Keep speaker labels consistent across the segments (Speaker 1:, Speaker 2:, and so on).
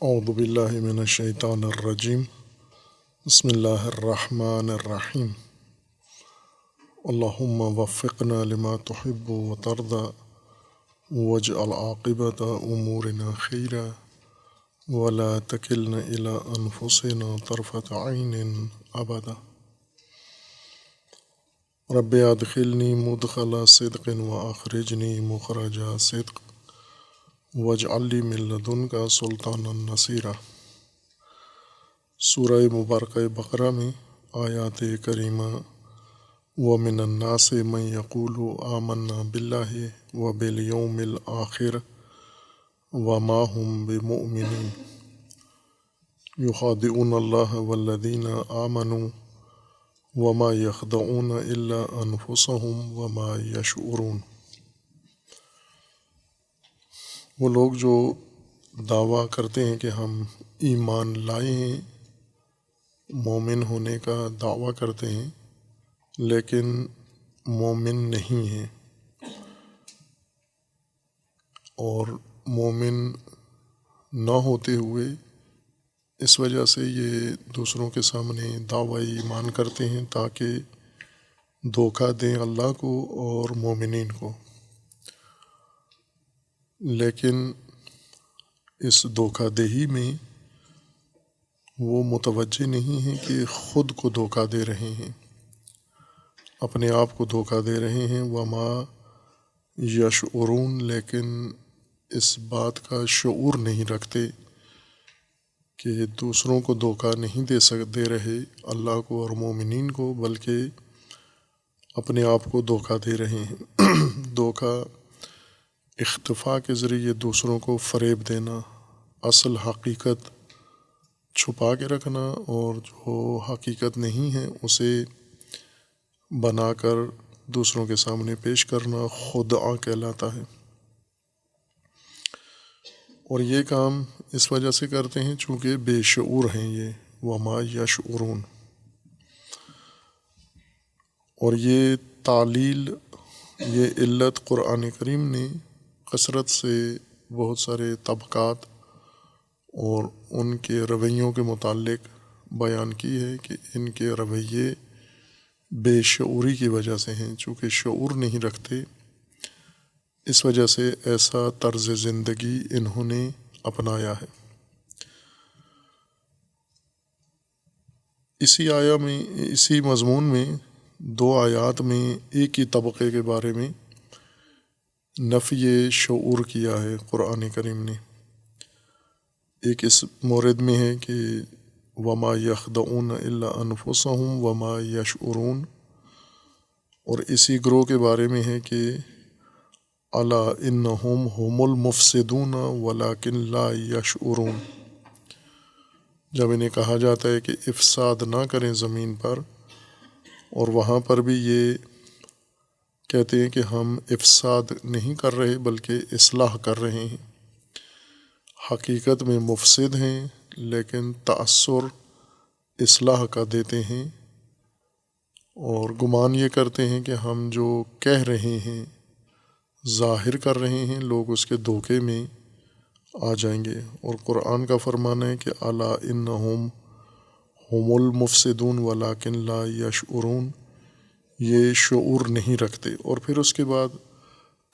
Speaker 1: اعوذ باللہ من الشیطان الرجیم بسم اللہ الرحمن الرحیم اللہم وفقنا لما تحب وترضى واجعل عاقبۃ امورنا خیرا ولا تکلنا الی انفسنا طرفۃ عین ابدا رب ادخلنی مدخل صدق واخرجنی مخرج صدق واجعل لی من لدنک سلطانا نصیرا۔ سورہ مبارکہ بقرہ میں آیات کریمہ وَمِنَ النَّاسِ مَن يَقُولُ آمَنَّا بِاللَّهِ وَبِالْيَوْمِ الْآخِرِ وَمَا هُم بِمُؤْمِنِينَ يُخَادِعُونَ اللَّهَ وَالَّذِينَ آمَنُوا وَمَا يَخْدَعُونَ إِلَّا أَنفُسَهُمْ وَمَا يَشْعُرُونَ۔ وہ لوگ جو دعویٰ کرتے ہیں کہ ہم ایمان لائے ہیں، مومن ہونے کا دعویٰ کرتے ہیں لیکن مومن نہیں ہیں، اور مومن نہ ہوتے ہوئے اس وجہ سے یہ دوسروں کے سامنے دعویٰ ایمان کرتے ہیں تاکہ دھوکہ دیں اللہ کو اور مومنین کو، لیکن اس دھوکہ دہی میں وہ متوجہ نہیں ہیں کہ خود کو دھوکہ دے رہے ہیں، اپنے آپ کو دھوکہ دے رہے ہیں۔ وما یشعرون، لیکن اس بات کا شعور نہیں رکھتے کہ دوسروں کو دھوکہ نہیں دے رہے اللہ کو اور مومنین کو، بلکہ اپنے آپ کو دھوکہ دے رہے ہیں۔ دھوکہ اختفاء کے ذریعے دوسروں کو فریب دینا، اصل حقیقت چھپا کے رکھنا، اور جو حقیقت نہیں ہے اسے بنا کر دوسروں کے سامنے پیش کرنا خدعہ کہلاتا ہے، اور یہ کام اس وجہ سے کرتے ہیں چونکہ بے شعور ہیں یہ، وما یشعرون۔ اور یہ تعلیل، یہ علت قرآن کریم نے کثرت سے بہت سارے طبقات اور ان کے رویوں کے متعلق بیان کی ہے کہ ان کے رویے بے شعوری کی وجہ سے ہیں، چونکہ شعور نہیں رکھتے، اس وجہ سے ایسا طرز زندگی انہوں نے اپنایا ہے۔ اسی مضمون میں دو آیات میں ایک ہی طبقے کے بارے میں نفی شعور کیا ہے قرآن کریم نے۔ ایک اس مورد میں ہے کہ وما یخدعون الا انفسهم وما یشعرون، اور اسی گروہ کے بارے میں ہے کہ الا انہم هم المفسدون ولکن لا یشعرون، جب انہیں کہا جاتا ہے کہ افساد نہ کریں زمین پر، اور وہاں پر بھی یہ کہتے ہیں کہ ہم افساد نہیں کر رہے بلکہ اصلاح کر رہے ہیں، حقیقت میں مفسد ہیں لیکن تأثر اصلاح کا دیتے ہیں، اور گمان یہ کرتے ہیں کہ ہم جو کہہ رہے ہیں، ظاہر کر رہے ہیں، لوگ اس کے دھوکے میں آ جائیں گے۔ اور قرآن کا فرمان ہے کہ الا انہم هم المفسدون ولکن لا یشعرون، یہ شعور نہیں رکھتے۔ اور پھر اس کے بعد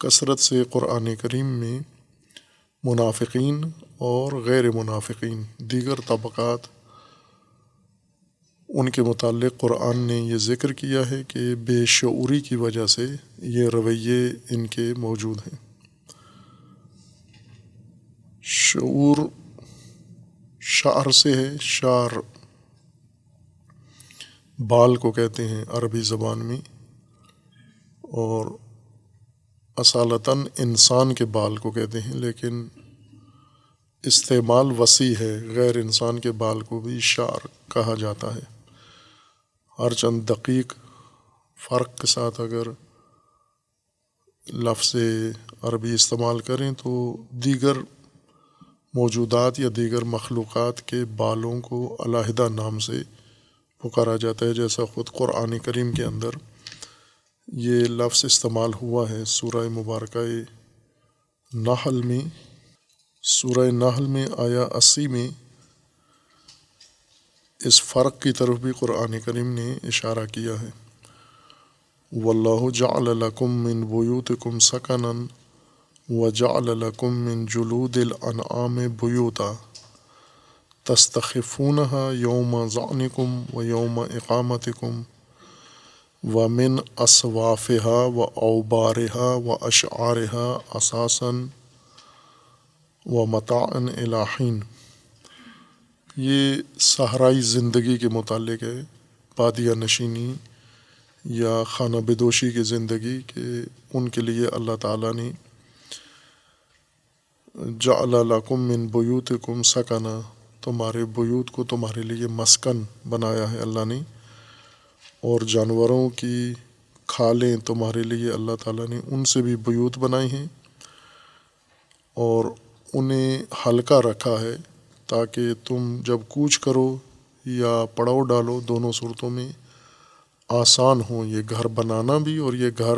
Speaker 1: کثرت سے قرآن کریم میں منافقین اور غیر منافقین، دیگر طبقات، ان کے متعلق قرآن نے یہ ذکر کیا ہے کہ بے شعوری کی وجہ سے یہ رویے ان کے موجود ہیں۔ شعور شعر سے ہے، شعر بال کو کہتے ہیں عربی زبان میں، اور اصالتاً انسان کے بال کو کہتے ہیں، لیکن استعمال وسیع ہے، غیر انسان کے بال کو بھی شعر کہا جاتا ہے۔ ہر چند دقیق فرق کے ساتھ اگر لفظ عربی استعمال کریں تو دیگر موجودات یا دیگر مخلوقات کے بالوں کو علیحدہ نام سے پکارا جاتا ہے، جیسا خود قرآن کریم کے اندر یہ لفظ استعمال ہوا ہے۔ سورہ مبارکہ نحل میں سورہ نحل میں آیا 80 میں اس فرق کی طرف بھی قرآن کریم نے اشارہ کیا ہے۔ واللہ جعل لکم من بیوتکم سکنا وجعل لکم من جلود الانعام بیوتا تستخفونها یوم ظعنکم ویوم اقامتکم ومن اصوافها واوبارها واشعارها اساسا ومتاعا الی حین۔ یہ صحرائی زندگی کے متعلق ہے، بادیہ نشینی یا خانہ بدوشی کی زندگی، کہ ان کے لیے اللہ تعالیٰ نے جعل لکم من بیوتکم سکنا، تمہارے بیوت کو تمہارے لیے مسکن بنایا ہے اللہ نے، اور جانوروں کی کھالیں تمہارے لیے اللہ تعالیٰ نے ان سے بھی بیوت بنائی ہیں، اور انہیں ہلکا رکھا ہے تاکہ تم جب کوچ کرو یا پڑاؤ ڈالو دونوں صورتوں میں آسان ہو یہ گھر بنانا بھی اور یہ گھر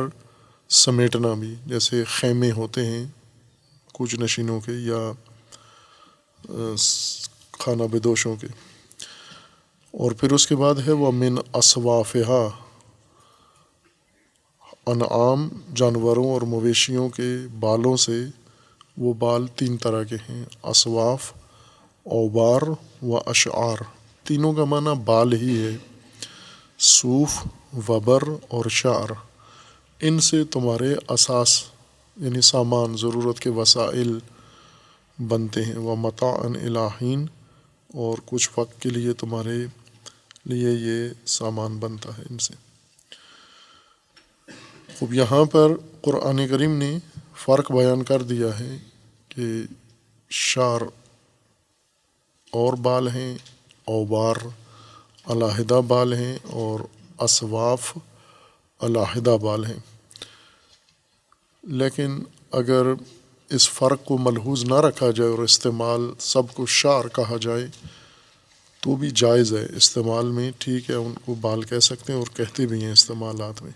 Speaker 1: سمیٹنا بھی، جیسے خیمے ہوتے ہیں کوچ نشینوں کے یا خانہ بدوشوں کے۔ اور پھر اس کے بعد ہے وَمِنْ أَصْوَافِهَا، انعام جانوروں اور مویشیوں کے بالوں سے، وہ بال 3 طرح کے ہیں، اصواف، اوبار و اشعار۔ تینوں کا معنی بال ہی ہے، صوف، وبر اور شعر۔ ان سے تمہارے اساس یعنی سامان، ضرورت کے وسائل بنتے ہیں، وَمَتَاعًا إِلَىٰ حِینٍ، اور کچھ وقت کے لیے تمہارے لیے یہ سامان بنتا ہے ان سے۔ اب یہاں پر قرآن کریم نے فرق بیان کر دیا ہے کہ شعر اور بال ہیں، اوبار علیحدہ بال ہیں، اور اصواف علیحدہ بال ہیں۔ لیکن اگر اس فرق کو ملحوظ نہ رکھا جائے اور استعمال سب کو شعر کہا جائے تو بھی جائز ہے، استعمال میں ٹھیک ہے، ان کو بال کہہ سکتے ہیں اور کہتے بھی ہیں استعمالات میں۔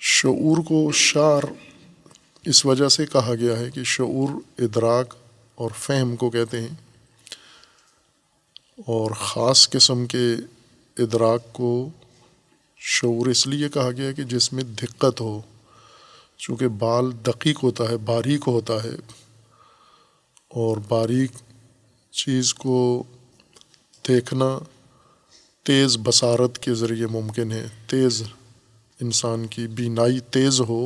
Speaker 1: شعور کو شعر اس وجہ سے کہا گیا ہے کہ شعور ادراک اور فہم کو کہتے ہیں، اور خاص قسم کے ادراک کو شعور اس لیے کہا گیا کہ جس میں دقت ہو، چونکہ بال دقیق ہوتا ہے، باریک ہوتا ہے، اور باریک چیز کو دیکھنا تیز بصارت کے ذریعے ممکن ہے، تیز انسان کی بینائی تیز ہو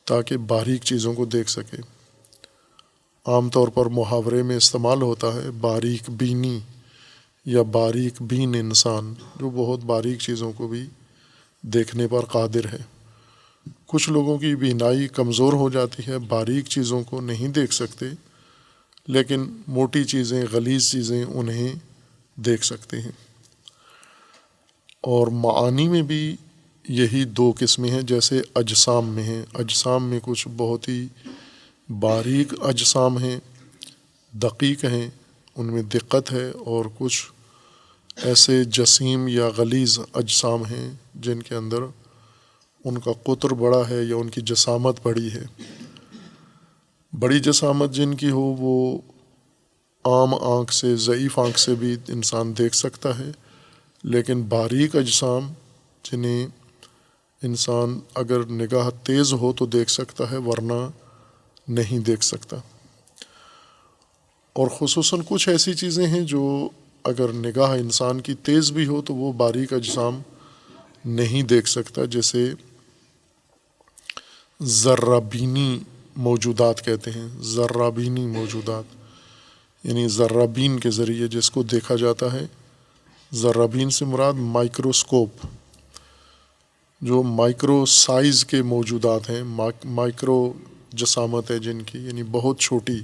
Speaker 1: تاکہ باریک چیزوں کو دیکھ سکے۔ عام طور پر محاورے میں استعمال ہوتا ہے باریک بینی یا باریک بین انسان، جو بہت باریک چیزوں کو بھی دیکھنے پر قادر ہے۔ کچھ لوگوں کی بینائی کمزور ہو جاتی ہے، باریک چیزوں کو نہیں دیکھ سکتے، لیکن موٹی چیزیں، غلیظ چیزیں انہیں دیکھ سکتے ہیں۔ اور معانی میں بھی یہی 2 قسمیں ہیں، جیسے اجسام میں ہیں۔ اجسام میں کچھ بہت ہی باریک اجسام ہیں، دقیق ہیں، ان میں دقت ہے، اور کچھ ایسے جسیم یا غلیظ اجسام ہیں جن کے اندر ان کا قطر بڑا ہے یا ان کی جسامت بڑی ہے۔ بڑی جسامت جن کی ہو وہ عام آنکھ سے، ضعیف آنکھ سے بھی انسان دیکھ سکتا ہے، لیکن باریک اجسام جنہیں انسان اگر نگاہ تیز ہو تو دیکھ سکتا ہے، ورنہ نہیں دیکھ سکتا۔ اور خصوصاً کچھ ایسی چیزیں ہیں جو اگر نگاہ انسان کی تیز بھی ہو تو وہ باریک اجسام نہیں دیکھ سکتا، جیسے ذرہ بینی موجودات کہتے ہیں، ذرہ بینی موجودات، یعنی ذرہ بین کے ذریعے جس کو دیکھا جاتا ہے۔ ذرہ بین سے مراد مائکروسکوپ، جو مائکرو سائز کے موجودات ہیں، مائکرو جسامت ہے جن کی، یعنی بہت چھوٹی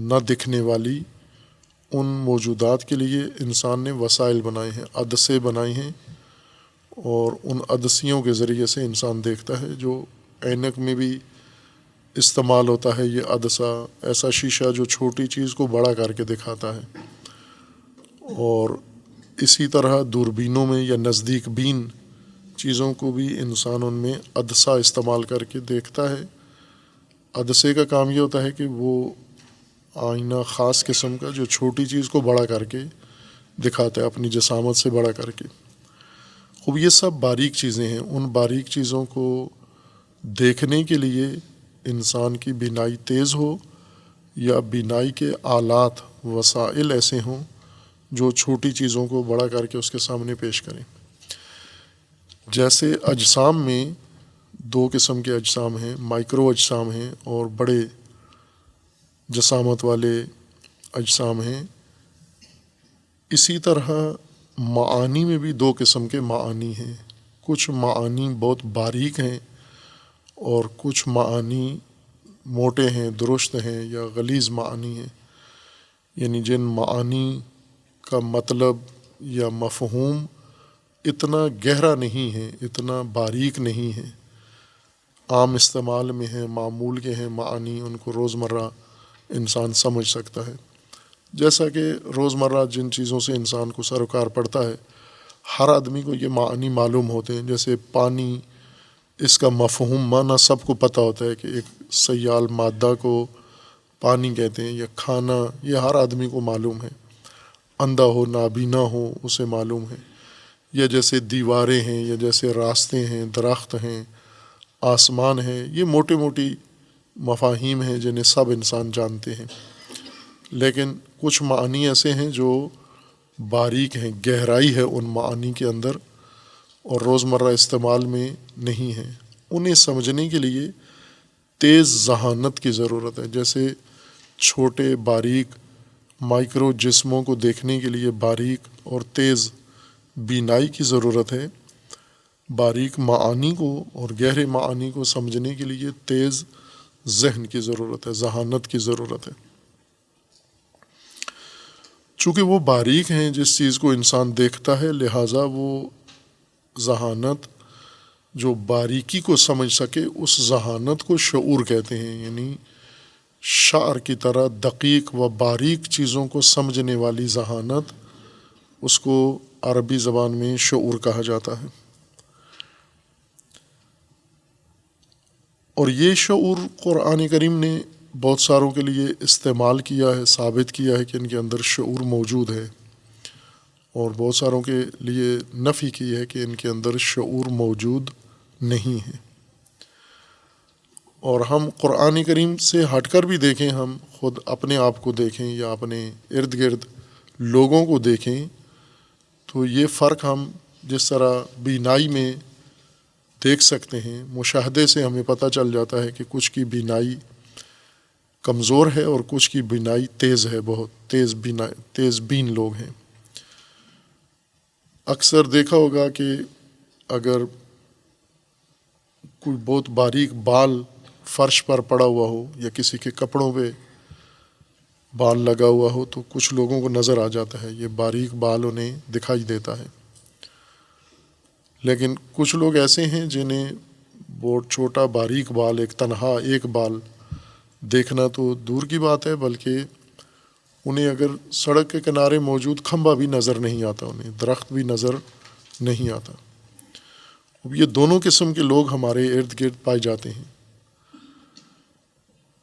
Speaker 1: نہ دکھنے والی، ان موجودات کے لیے انسان نے وسائل بنائے ہیں، عدسے بنائے ہیں، اور ان عدسیوں کے ذریعے سے انسان دیکھتا ہے، جو اینک میں بھی استعمال ہوتا ہے یہ عدسہ، ایسا شیشہ جو چھوٹی چیز کو بڑا کر کے دکھاتا ہے۔ اور اسی طرح دوربینوں میں یا نزدیک بین چیزوں کو بھی انسان ان میں عدسہ استعمال کر کے دیکھتا ہے، عدسے کا کام یہ ہوتا ہے کہ وہ آئینہ خاص قسم کا جو چھوٹی چیز کو بڑا کر کے دکھاتا ہے، اپنی جسامت سے بڑا کر کے. خوب یہ سب باریک چیزیں ہیں. ان باریک چیزوں کو دیکھنے کے لیے انسان کی بینائی تیز ہو یا بینائی کے آلات وسائل ایسے ہوں جو چھوٹی چیزوں کو بڑا کر کے اس کے سامنے پیش کریں. جیسے اجسام میں دو قسم کے اجسام ہیں، مائکرو اجسام ہیں اور بڑے جسامت والے اجسام ہیں. اسی طرح معانی میں بھی دو قسم کے معانی ہیں. کچھ معانی بہت باریک ہیں اور کچھ معانی موٹے ہیں، درست ہیں یا غلیظ معانی ہیں. یعنی جن معانی کا مطلب یا مفہوم اتنا گہرا نہیں ہے، اتنا باریک نہیں ہے، عام استعمال میں ہیں، معمول کے ہیں معانی، ان کو روزمرہ انسان سمجھ سکتا ہے. جیسا کہ روزمرہ جن چیزوں سے انسان کو سروکار پڑتا ہے ہر آدمی کو یہ معانی معلوم ہوتے ہیں. جیسے پانی، اس کا مفہوم معنی سب کو پتہ ہوتا ہے کہ ایک سیال مادہ کو پانی کہتے ہیں. یا کھانا، یہ ہر آدمی کو معلوم ہے، اندھا ہو نابینا ہو اسے معلوم ہے. یا جیسے دیواریں ہیں، یا جیسے راستے ہیں، درخت ہیں، آسمان ہے، یہ موٹے موٹی مفاہیم ہیں جنہیں سب انسان جانتے ہیں. لیکن کچھ معانی ایسے ہیں جو باریک ہیں، گہرائی ہے ان معانی کے اندر اور روزمرہ استعمال میں نہیں ہیں. انہیں سمجھنے کے لیے تیز ذہانت کی ضرورت ہے. جیسے چھوٹے باریک مائکرو جسموں کو دیکھنے کے لیے باریک اور تیز بینائی کی ضرورت ہے، باریک معانی کو اور گہرے معانی کو سمجھنے کے لیے تیز ذہن کی ضرورت ہے، ذہانت کی ضرورت ہے. چونکہ وہ باریک ہیں جس چیز کو انسان دیکھتا ہے، لہٰذا وہ ذہانت جو باریکی کو سمجھ سکے اس ذہانت کو شعور کہتے ہیں. یعنی شعر کی طرح دقیق و باریک چیزوں کو سمجھنے والی ذہانت، اس کو عربی زبان میں شعور کہا جاتا ہے. اور یہ شعور قرآن کریم نے بہت ساروں کے لیے استعمال کیا ہے، ثابت کیا ہے کہ ان کے اندر شعور موجود ہے، اور بہت ساروں کے لیے نفی کی ہے کہ ان کے اندر شعور موجود نہیں ہے. اور ہم قرآن کریم سے ہٹ کر بھی دیکھیں، ہم خود اپنے آپ کو دیکھیں یا اپنے ارد گرد لوگوں کو دیکھیں، تو یہ فرق ہم جس طرح بینائی میں دیکھ سکتے ہیں، مشاہدے سے ہمیں پتہ چل جاتا ہے کہ کچھ کی بینائی کمزور ہے اور کچھ کی بینائی تیز ہے، بہت تیز بین لوگ ہیں. اکثر دیکھا ہوگا کہ اگر کوئی بہت باریک بال فرش پر پڑا ہوا ہو یا کسی کے کپڑوں پہ بال لگا ہوا ہو تو کچھ لوگوں کو نظر آ جاتا ہے، یہ باریک بال انہیں دکھائی دیتا ہے. لیکن کچھ لوگ ایسے ہیں جنہیں بہت چھوٹا باریک بال، ایک تنہا ایک بال دیکھنا تو دور کی بات ہے، بلکہ انہیں اگر سڑک کے کنارے موجود کھمبا بھی نظر نہیں آتا، انہیں درخت بھی نظر نہیں آتا. اب یہ دونوں قسم کے لوگ ہمارے ارد گرد پائے جاتے ہیں.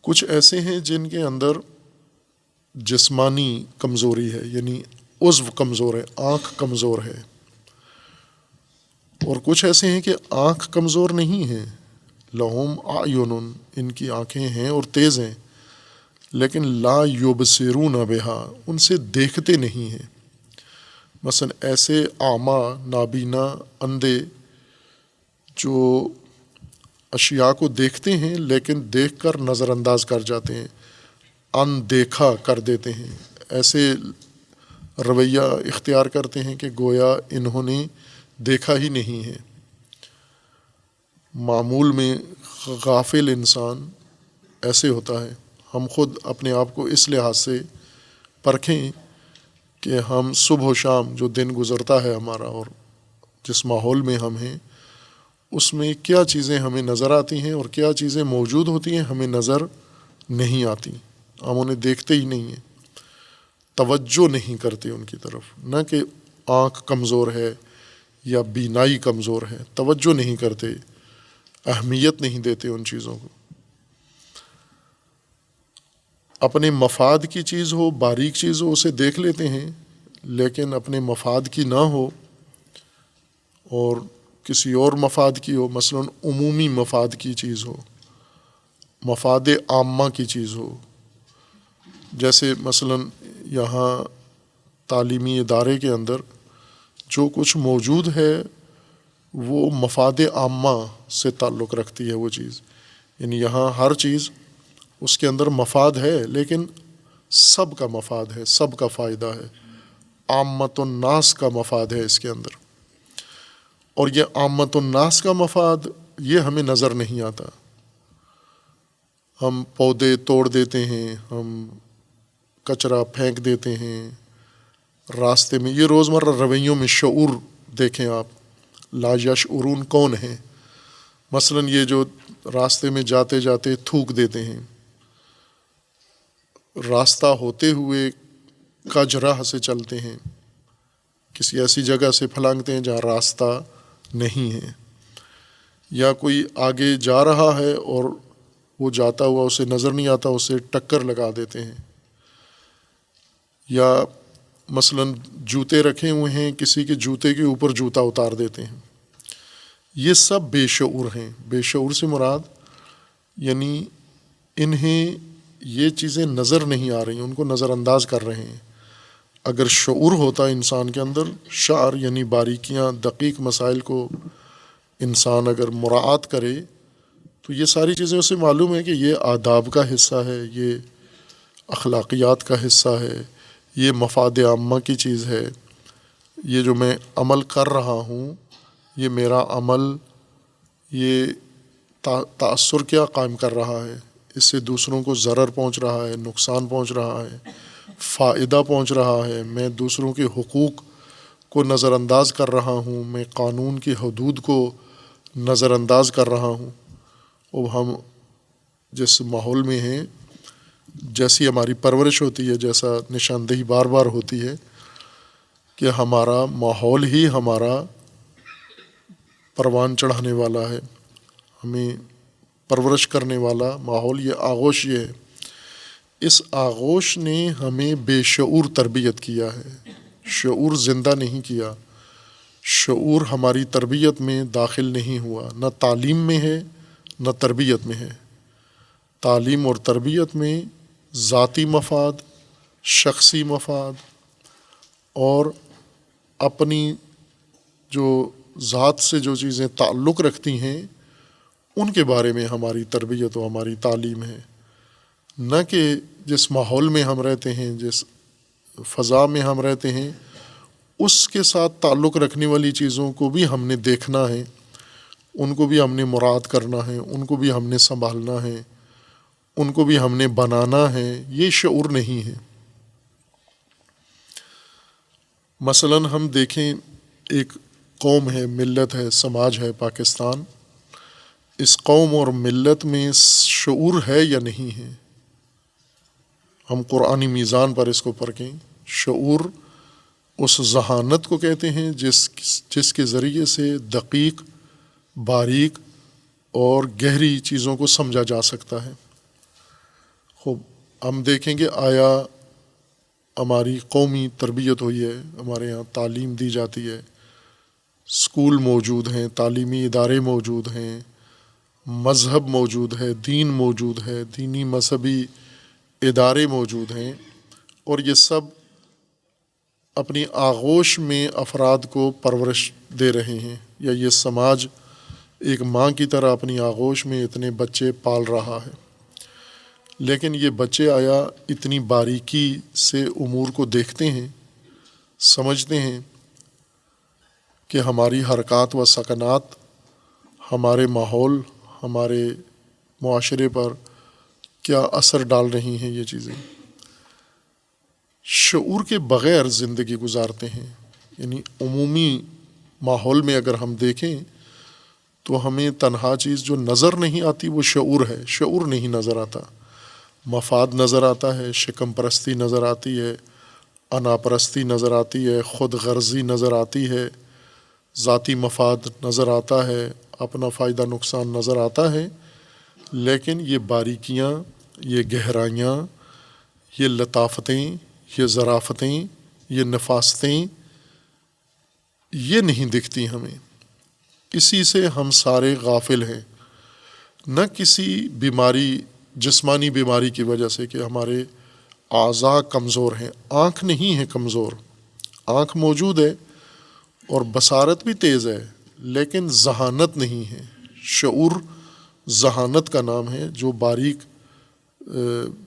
Speaker 1: کچھ ایسے ہیں جن کے اندر جسمانی کمزوری ہے، یعنی عضو کمزور ہے، آنکھ کمزور ہے. اور کچھ ایسے ہیں کہ آنکھ کمزور نہیں ہے، لہم اعین، ان کی آنکھیں ہیں اور تیز ہیں، لیکن لا یبصرون بہا، ان سے دیکھتے نہیں ہیں. مثلا ایسے اعمیٰ، نابینا، اندھے جو اشیاء کو دیکھتے ہیں لیکن دیکھ کر نظر انداز کر جاتے ہیں، اندیکھا کر دیتے ہیں، ایسے رویہ اختیار کرتے ہیں کہ گویا انہوں نے دیکھا ہی نہیں ہے. معمول میں غافل انسان ایسے ہوتا ہے. ہم خود اپنے آپ کو اس لحاظ سے پرکھیں کہ ہم صبح و شام جو دن گزرتا ہے ہمارا اور جس ماحول میں ہم ہیں اس میں کیا چیزیں ہمیں نظر آتی ہیں اور کیا چیزیں موجود ہوتی ہیں ہمیں نظر نہیں آتی، ہم انہیں دیکھتے ہی نہیں ہیں، توجہ نہیں کرتے ان کی طرف. نہ کہ آنکھ کمزور ہے یا بینائی کمزور ہے، توجہ نہیں کرتے، اہمیت نہیں دیتے ان چیزوں کو. اپنے مفاد کی چیز ہو، باریک چیز ہو، اسے دیکھ لیتے ہیں، لیکن اپنے مفاد کی نہ ہو اور کسی اور مفاد کی ہو، مثلا عمومی مفاد کی چیز ہو، مفاد عامہ کی چیز ہو. جیسے مثلا یہاں تعلیمی ادارے کے اندر جو کچھ موجود ہے وہ مفاد عامہ سے تعلق رکھتی ہے وہ چیز، یعنی یہاں ہر چیز اس کے اندر مفاد ہے، لیکن سب کا مفاد ہے، سب کا فائدہ ہے، عامت الناس کا مفاد ہے اس کے اندر. اور یہ عامت الناس کا مفاد یہ ہمیں نظر نہیں آتا. ہم پودے توڑ دیتے ہیں، ہم کچرا پھینک دیتے ہیں راستے میں. یہ روزمرہ رویوں میں شعور دیکھیں آپ، لا یشعرون کون ہیں؟ مثلا یہ جو راستے میں جاتے جاتے تھوک دیتے ہیں، راستہ ہوتے ہوئے کج راہ سے چلتے ہیں، کسی ایسی جگہ سے پھلانگتے ہیں جہاں راستہ نہیں ہے، یا کوئی آگے جا رہا ہے اور وہ جاتا ہوا اسے نظر نہیں آتا، اسے ٹکر لگا دیتے ہیں. یا مثلا جوتے رکھے ہوئے ہیں، کسی کے جوتے کے اوپر جوتا اتار دیتے ہیں. یہ سب بے شعور ہیں. بے شعور سے مراد یعنی انہیں یہ چیزیں نظر نہیں آ رہی، ان کو نظر انداز کر رہے ہیں. اگر شعور ہوتا انسان کے اندر، شعر یعنی باریکیاں، دقیق مسائل کو انسان اگر مراعات کرے تو یہ ساری چیزیں اسے معلوم ہے کہ یہ آداب کا حصہ ہے، یہ اخلاقیات کا حصہ ہے، یہ مفاد عامہ کی چیز ہے. یہ جو میں عمل کر رہا ہوں، یہ میرا عمل یہ تأثر کیا قائم کر رہا ہے، اس سے دوسروں کو ضرر پہنچ رہا ہے، نقصان پہنچ رہا ہے، فائدہ پہنچ رہا ہے، میں دوسروں کے حقوق کو نظر انداز کر رہا ہوں، میں قانون کی حدود کو نظر انداز کر رہا ہوں. اور ہم جس ماحول میں ہیں، جیسی ہماری پرورش ہوتی ہے، جیسا نشاندہی بار بار ہوتی ہے کہ ہمارا ماحول ہی ہمارا پروان چڑھانے والا ہے، ہمیں پرورش کرنے والا ماحول، یہ آغوش یہ ہے. اس آغوش نے ہمیں بے شعور تربیت کیا ہے، شعور زندہ نہیں کیا. شعور ہماری تربیت میں داخل نہیں ہوا، نہ تعلیم میں ہے نہ تربیت میں ہے. تعلیم اور تربیت میں ذاتی مفاد، شخصی مفاد اور اپنی جو ذات سے جو چیزیں تعلق رکھتی ہیں ان کے بارے میں ہماری تربیت و ہماری تعلیم ہے. نہ کہ جس ماحول میں ہم رہتے ہیں، جس فضا میں ہم رہتے ہیں، اس کے ساتھ تعلق رکھنے والی چیزوں کو بھی ہم نے دیکھنا ہے، ان کو بھی ہم نے مراعات کرنا ہے، ان کو بھی ہم نے سنبھالنا ہے، ان کو بھی ہم نے بنانا ہے. یہ شعور نہیں ہے. مثلا ہم دیکھیں، ایک قوم ہے، ملت ہے، سماج ہے پاکستان. اس قوم اور ملت میں شعور ہے یا نہیں ہے؟ ہم قرآنی میزان پر اس کو پرکھیں. شعور اس ذہانت کو کہتے ہیں جس کے ذریعے سے دقیق، باریک اور گہری چیزوں کو سمجھا جا سکتا ہے. خوب ہم دیکھیں گے آیا ہماری قومی تربیت ہوئی ہے، ہمارے یہاں تعلیم دی جاتی ہے، اسکول موجود ہیں، تعلیمی ادارے موجود ہیں، مذہب موجود ہے، دین موجود ہے، دینی مذہبی ادارے موجود ہیں، اور یہ سب اپنی آغوش میں افراد کو پرورش دے رہے ہیں، یا یہ سماج ایک ماں کی طرح اپنی آغوش میں اتنے بچے پال رہا ہے. لیکن یہ بچے آیا اتنی باریکی سے امور کو دیکھتے ہیں، سمجھتے ہیں کہ ہماری حرکات و سکنات، ہمارے ماحول، ہمارے معاشرے پر کیا اثر ڈال رہی ہیں یہ چیزیں. شعور کے بغیر زندگی گزارتے ہیں. یعنی عمومی ماحول میں اگر ہم دیکھیں تو ہمیں تنہا چیز جو نظر نہیں آتی وہ شعور ہے. شعور نہیں نظر آتا، مفاد نظر آتا ہے، شکم پرستی نظر آتی ہے، انا پرستی نظر آتی ہے، خود غرضی نظر آتی ہے، ذاتی مفاد نظر آتا ہے، اپنا فائدہ نقصان نظر آتا ہے. لیکن یہ باریکیاں، یہ گہرائیاں، یہ لطافتیں، یہ ظرافتیں، یہ نفاستیں، یہ نہیں دکھتی ہمیں۔ اسی سے ہم سارے غافل ہیں، نہ کسی بیماری، جسمانی بیماری کی وجہ سے کہ ہمارے اعضاء کمزور ہیں۔ آنکھ نہیں ہے کمزور، آنکھ موجود ہے اور بصارت بھی تیز ہے، لیکن ذہانت نہیں ہے۔ شعور ذہانت کا نام ہے، جو باریک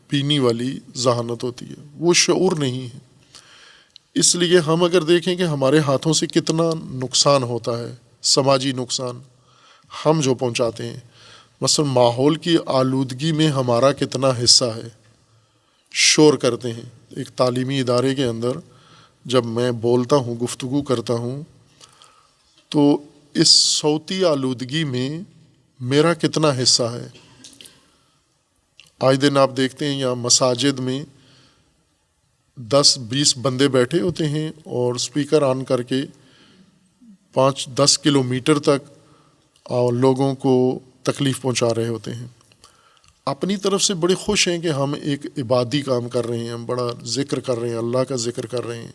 Speaker 1: بینی والی ذہانت ہوتی ہے، وہ شعور نہیں ہے۔ اس لیے ہم اگر دیکھیں کہ ہمارے ہاتھوں سے کتنا نقصان ہوتا ہے، سماجی نقصان ہم جو پہنچاتے ہیں، مثلا ماحول کی آلودگی میں ہمارا کتنا حصہ ہے۔ شور کرتے ہیں، ایک تعلیمی ادارے کے اندر جب میں بولتا ہوں، گفتگو کرتا ہوں، تو اس صوتی آلودگی میں میرا کتنا حصہ ہے۔ آج دن آپ دیکھتے ہیں یہاں مساجد میں 10-20 بندے بیٹھے ہوتے ہیں اور اسپیکر آن کر کے 5-10 کلومیٹر تک لوگوں کو تکلیف پہنچا رہے ہوتے ہیں۔ اپنی طرف سے بڑے خوش ہیں کہ ہم ایک عبادی کام کر رہے ہیں، ہم بڑا ذکر کر رہے ہیں، اللہ کا ذکر کر رہے ہیں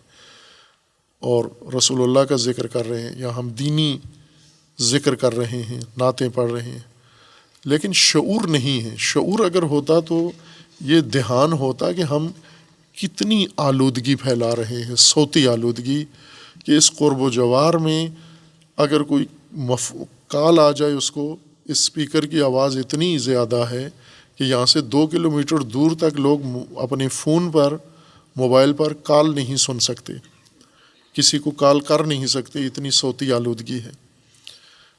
Speaker 1: اور رسول اللہ کا ذکر کر رہے ہیں، یا ہم دینی ذکر کر رہے ہیں، نعتیں پڑھ رہے ہیں، لیکن شعور نہیں ہے۔ شعور اگر ہوتا تو یہ دھیان ہوتا کہ ہم کتنی آلودگی پھیلا رہے ہیں، صوتی آلودگی، کہ اس قرب و جوار میں اگر کوئی کال آ جائے، اس کو اسپیکر کی آواز اتنی زیادہ ہے کہ یہاں سے 2 کلومیٹر دور تک لوگ اپنے فون پر، موبائل پر کال نہیں سن سکتے، کسی کو کال کر نہیں سکتے، اتنی صوتی آلودگی ہے۔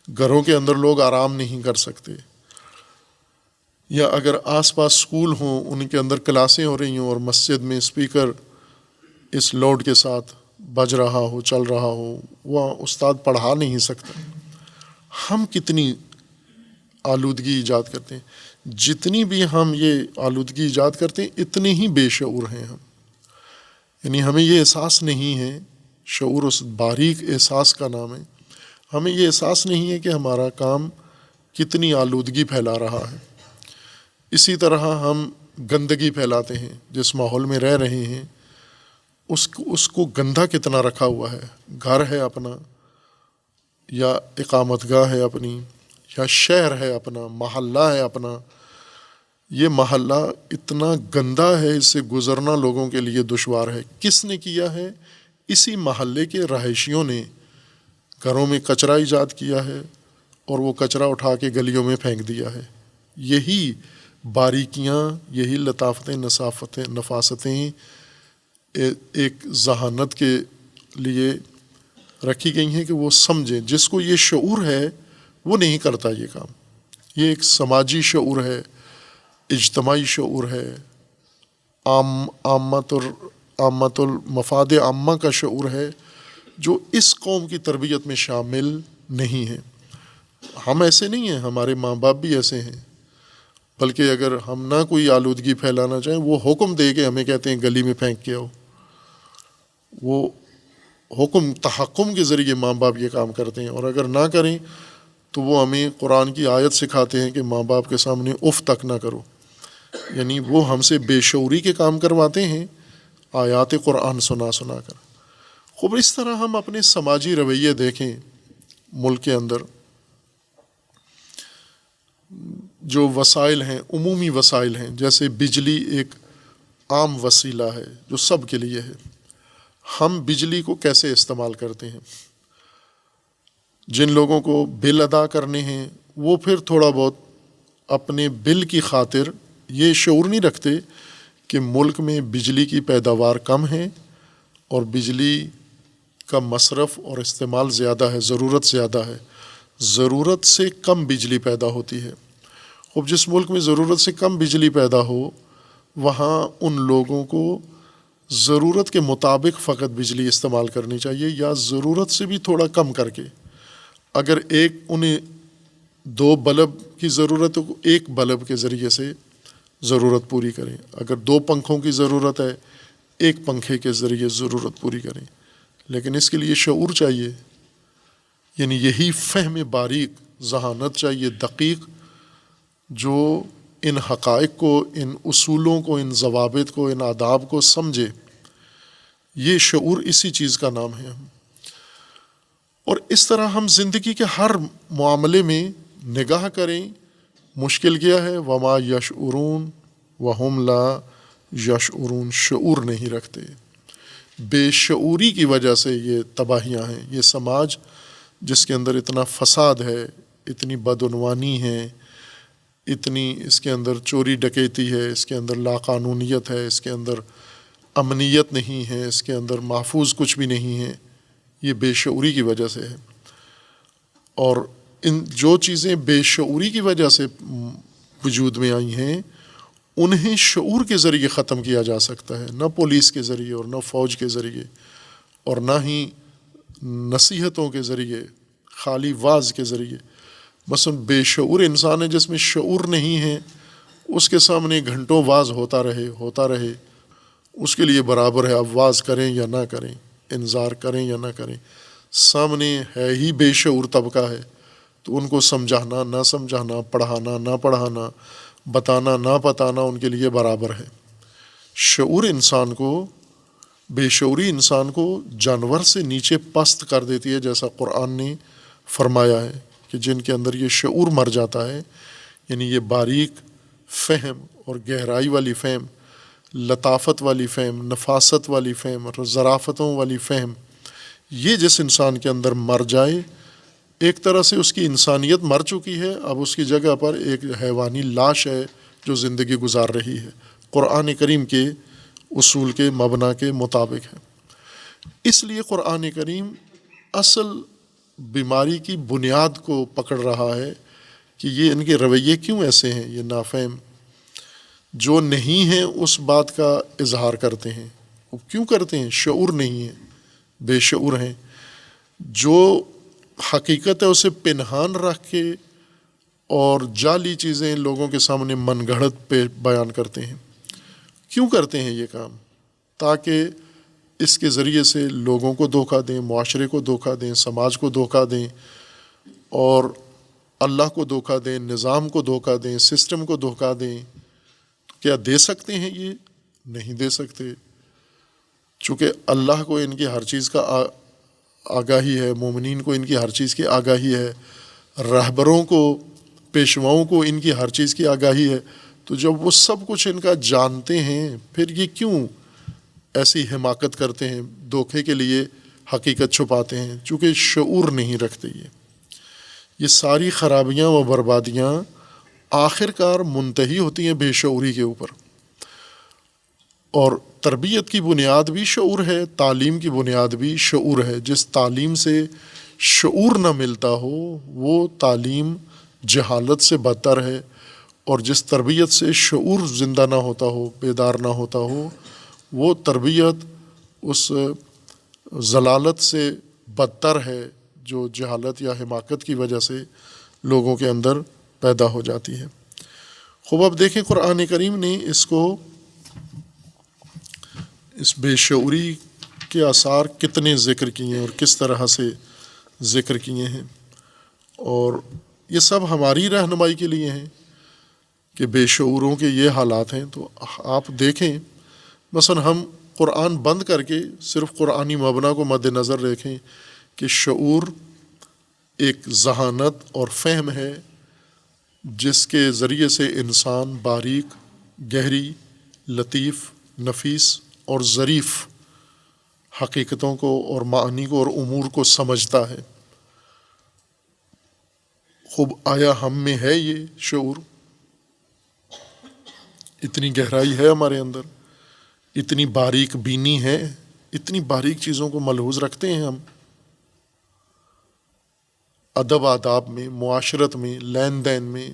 Speaker 1: گھروں کے اندر لوگ آرام نہیں کر سکتے، یا اگر آس پاس اسکول ہوں، ان کے اندر کلاسیں ہو رہی ہوں اور مسجد میں اسپیکر اس لوڈ کے ساتھ بج رہا ہو، چل رہا ہو، وہ استاد پڑھا نہیں سکتا۔ ہم کتنی آلودگی ایجاد کرتے ہیں۔ جتنی بھی ہم یہ آلودگی ایجاد کرتے ہیں، اتنے ہی بے شعور ہیں ہم، یعنی ہمیں یہ احساس نہیں ہے۔ شعور اس باریک احساس کا نام ہے۔ ہمیں یہ احساس نہیں ہے کہ ہمارا کام کتنی آلودگی پھیلا رہا ہے۔ اسی طرح ہم گندگی پھیلاتے ہیں، جس ماحول میں رہ رہے ہیں اس کو گندا کتنا رکھا ہوا ہے۔ گھر ہے اپنا، یا اقامت گاہ ہے اپنی، یا شہر ہے اپنا، محلہ ہے اپنا، یہ محلہ اتنا گندا ہے، اس سے گزرنا لوگوں کے لیے دشوار ہے۔ کس نے کیا ہے؟ اسی محلے کے رہائشیوں نے گھروں میں کچرا ایجاد کیا ہے اور وہ کچرا اٹھا کے گلیوں میں پھینک دیا ہے۔ یہی باریکیاں، یہی لطافتیں، نفاستیں ایک ذہانت کے لیے رکھی گئی ہیں کہ وہ سمجھیں۔ جس کو یہ شعور ہے وہ نہیں کرتا یہ کام۔ یہ ایک سماجی شعور ہے، اجتماعی شعور ہے، عامت المفاد عامہ کا شعور ہے، جو اس قوم کی تربیت میں شامل نہیں ہے۔ ہم ایسے نہیں ہیں، ہمارے ماں باپ بھی ایسے ہیں، بلکہ اگر ہم نہ کوئی آلودگی پھیلانا چاہیں، وہ حکم دے کے ہمیں کہتے ہیں گلی میں پھینک کے آؤ۔ وہ حکم، تحکم کے ذریعے ماں باپ یہ کام کرتے ہیں، اور اگر نہ کریں تو وہ ہمیں قرآن کی آیت سکھاتے ہیں کہ ماں باپ کے سامنے اف تک نہ کرو، یعنی وہ ہم سے بے شعوری کے کام کرواتے ہیں آیات قرآن سنا کر۔ خوب اس طرح ہم اپنے سماجی رویے دیکھیں ملک کے اندر، جو وسائل ہیں، عمومی وسائل ہیں، جیسے بجلی ایک عام وسیلہ ہے جو سب کے لیے ہے، ہم بجلی کو کیسے استعمال کرتے ہیں؟ جن لوگوں کو بل ادا کرنے ہیں، وہ پھر تھوڑا بہت اپنے بل کی خاطر یہ شعور نہیں رکھتے کہ ملک میں بجلی کی پیداوار کم ہے اور بجلی کا مصرف اور استعمال زیادہ ہے، ضرورت زیادہ ہے، ضرورت سے کم بجلی پیدا ہوتی ہے۔ اب جس ملک میں ضرورت سے کم بجلی پیدا ہو، وہاں ان لوگوں کو ضرورت کے مطابق فقط بجلی استعمال کرنی چاہیے، یا ضرورت سے بھی تھوڑا کم کر کے۔ اگر انہیں 2 بلب کی ضرورت ہو، 1 بلب کے ذریعے سے ضرورت پوری کریں۔ اگر 2 پنکھوں کی ضرورت ہے، 1 پنکھے کے ذریعے ضرورت پوری کریں، لیکن اس کے لیے شعور چاہیے، یعنی یہی فہم باریک، ذہانت چاہیے دقیق، جو ان حقائق کو، ان اصولوں کو، ان ضوابط کو، ان آداب کو سمجھے، یہ شعور اسی چیز کا نام ہے۔ اور اس طرح ہم زندگی کے ہر معاملے میں نگاہ کریں، مشکل کیا ہے، وما یشعرون وہم لا یشعرون، شعور نہیں رکھتے۔ بے شعوری کی وجہ سے یہ تباہیاں ہیں۔ یہ سماج جس کے اندر اتنا فساد ہے، اتنی بدعنوانی ہے، اتنی اس کے اندر چوری ڈکیتی ہے، اس کے اندر لاقانونیت ہے، اس کے اندر امنیت نہیں ہے، اس کے اندر محفوظ کچھ بھی نہیں ہے، یہ بے شعوری کی وجہ سے ہے۔ اور ان جو چیزیں بے شعوری کی وجہ سے وجود میں آئی ہیں، انہیں شعور کے ذریعے ختم کیا جا سکتا ہے، نہ پولیس کے ذریعے اور نہ فوج کے ذریعے اور نہ ہی نصیحتوں کے ذریعے، خالی واز کے ذریعے۔ مثلا بے شعور انسان ہے جس میں شعور نہیں ہے، اس کے سامنے گھنٹوں واز ہوتا رہے، اس کے لیے برابر ہے اب واز کریں یا نہ کریں، انذار کریں یا نہ کریں۔ سامنے ہے ہی بے شعور طبقہ ہے، تو ان کو سمجھانا نہ سمجھانا، پڑھانا نہ پڑھانا، بتانا نہ بتانا ان کے لیے برابر ہے۔ شعور انسان کو، بے شعوری انسان کو جانور سے نیچے پست کر دیتی ہے، جیسا قرآن نے فرمایا ہے کہ جن کے اندر یہ شعور مر جاتا ہے، یعنی یہ باریک فہم اور گہرائی والی فہم، لطافت والی فہم، نفاست والی فہم اور ظرافتوں والی فہم، یہ جس انسان کے اندر مر جائے، ایک طرح سے اس کی انسانیت مر چکی ہے، اب اس کی جگہ پر ایک حیوانی لاش ہے جو زندگی گزار رہی ہے، قرآن کریم کے اصول کے مبنا کے مطابق ہے۔ اس لیے قرآن کریم اصل بیماری کی بنیاد کو پکڑ رہا ہے کہ یہ ان کے رویے کیوں ایسے ہیں۔ یہ نافہم جو نہیں ہیں اس بات کا اظہار کرتے ہیں، وہ کیوں کرتے ہیں؟ شعور نہیں ہے، بے شعور ہیں۔ جو حقیقت ہے اسے پنہان رکھ کے اور جعلی چیزیں لوگوں کے سامنے من گھڑت پہ بیان کرتے ہیں۔ کیوں کرتے ہیں یہ کام؟ تاکہ اس کے ذریعے سے لوگوں کو دھوکہ دیں، معاشرے کو دھوکہ دیں، سماج کو دھوکہ دیں، اور اللہ کو دھوکہ دیں، نظام کو دھوکہ دیں، سسٹم کو دھوکہ دیں۔ تو کیا دے سکتے ہیں؟ یہ نہیں دے سکتے، چونکہ اللہ کو ان کی ہر چیز کا آگاہی ہے، مومنین کو ان کی ہر چیز کی آگاہی ہے، رہبروں کو، پیشواؤں کو ان کی ہر چیز کی آگاہی ہے۔ تو جب وہ سب کچھ ان کا جانتے ہیں، پھر یہ کیوں ایسی حماقت کرتے ہیں، دھوکے کے لیے حقیقت چھپاتے ہیں؟ چونکہ شعور نہیں رکھتے۔ یہ ساری خرابیاں و بربادیاں آخر کار منتہی ہوتی ہیں بے شعوری کے اوپر۔ اور تربیت کی بنیاد بھی شعور ہے، تعلیم کی بنیاد بھی شعور ہے۔ جس تعلیم سے شعور نہ ملتا ہو وہ تعلیم جہالت سے بدتر ہے، اور جس تربیت سے شعور زندہ نہ ہوتا ہو، بیدار نہ ہوتا ہو، وہ تربیت اس ضلالت سے بدتر ہے جو جہالت یا حماقت کی وجہ سے لوگوں کے اندر پیدا ہو جاتی ہے۔ خوب اب دیکھیں قرآن کریم نے اس کو، اس بے شعوری کے آثار کتنے ذکر کیے ہیں اور کس طرح سے ذکر کیے ہیں، اور یہ سب ہماری رہنمائی کے لیے ہیں کہ بے شعوروں کے یہ حالات ہیں۔ تو آپ دیکھیں، مثلا ہم قرآن بند کر کے صرف قرآنی مبنا کو مد نظر رکھیں کہ شعور ایک ذہانت اور فہم ہے جس کے ذریعے سے انسان باریک، گہری، لطیف، نفیس اور ظریف حقیقتوں کو اور معانی کو اور امور کو سمجھتا ہے۔ خوب آیا ہم میں ہے یہ شعور؟ اتنی گہرائی ہے ہمارے اندر، اتنی باریک بینی ہے، اتنی باریک چیزوں کو ملحوظ رکھتے ہیں ہم، ادب آداب میں، معاشرت میں، لین دین میں،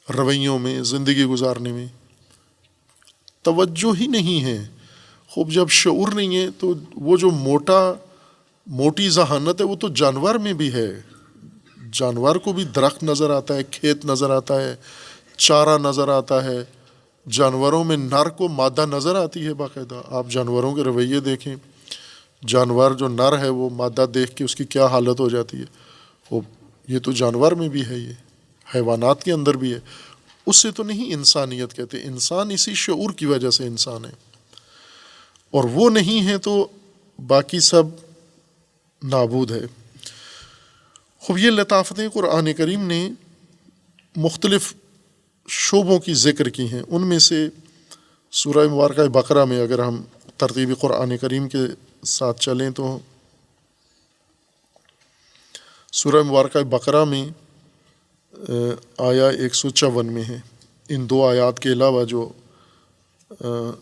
Speaker 1: رویوں میں، زندگی گزارنے میں توجہ ہی نہیں ہے۔ خوب جب شعور نہیں ہے تو وہ جو موٹی ذہانت ہے وہ تو جانور میں بھی ہے۔ جانور کو بھی درخت نظر آتا ہے، کھیت نظر آتا ہے، چارہ نظر آتا ہے، جانوروں میں نر کو مادہ نظر آتی ہے باقاعدہ۔ آپ جانوروں کے رویے دیکھیں، جانور جو نر ہے وہ مادہ دیکھ کے اس کی کیا حالت ہو جاتی ہے۔ یہ تو جانور میں بھی ہے، یہ حیوانات کے اندر بھی ہے۔ اسے تو نہیں انسانیت کہتے. انسان اسی شعور کی وجہ سے انسان ہے، اور وہ نہیں ہے تو باقی سب نابود ہے. خوب یہ لطافتیں قرآن کریم نے مختلف شعبوں کی ذکر کی ہیں. ان میں سے سورہ مبارکہ بقرہ میں اگر ہم ترتیب قرآن کریم کے ساتھ چلیں تو سورہ مبارکہ بقرہ میں آیا 154 میں ہے. ان دو آیات کے علاوہ جو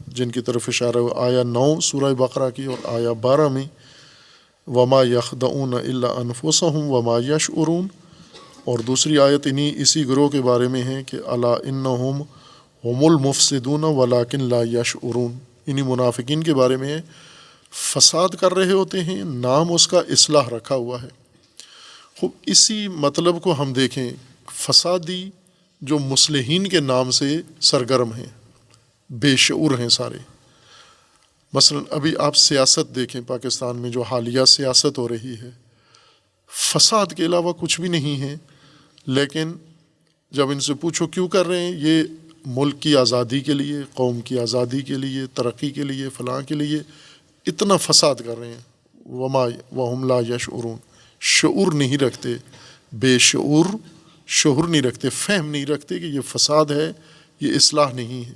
Speaker 1: جن کی طرف اشارہ ہوا، آیا 9 سورہ بقرہ کی اور آیا 12 میں وما یخدعون الا انفسهم وما یشعرون، اور دوسری آیت اسی گروہ کے بارے میں ہے کہ الا انہم هم المفسدون ولکن لا یشعرون. انہی منافقین کے بارے میں ہے، فساد کر رہے ہوتے ہیں، نام اس کا اصلاح رکھا ہوا ہے. خوب اسی مطلب کو ہم دیکھیں، فسادی جو مصلحین کے نام سے سرگرم ہیں، بے شعور ہیں سارے. مثلا ابھی آپ سیاست دیکھیں، پاکستان میں جو حالیہ سیاست ہو رہی ہے، فساد کے علاوہ کچھ بھی نہیں ہے. لیکن جب ان سے پوچھو کیوں کر رہے ہیں، یہ ملک کی آزادی کے لیے، قوم کی آزادی کے لیے، ترقی کے لیے، فلاں کے لیے اتنا فساد کر رہے ہیں. وما وہم لا یشعرون، شعور نہیں رکھتے، بے شعور، شعور نہیں رکھتے، فہم نہیں رکھتے کہ یہ فساد ہے، یہ اصلاح نہیں ہے.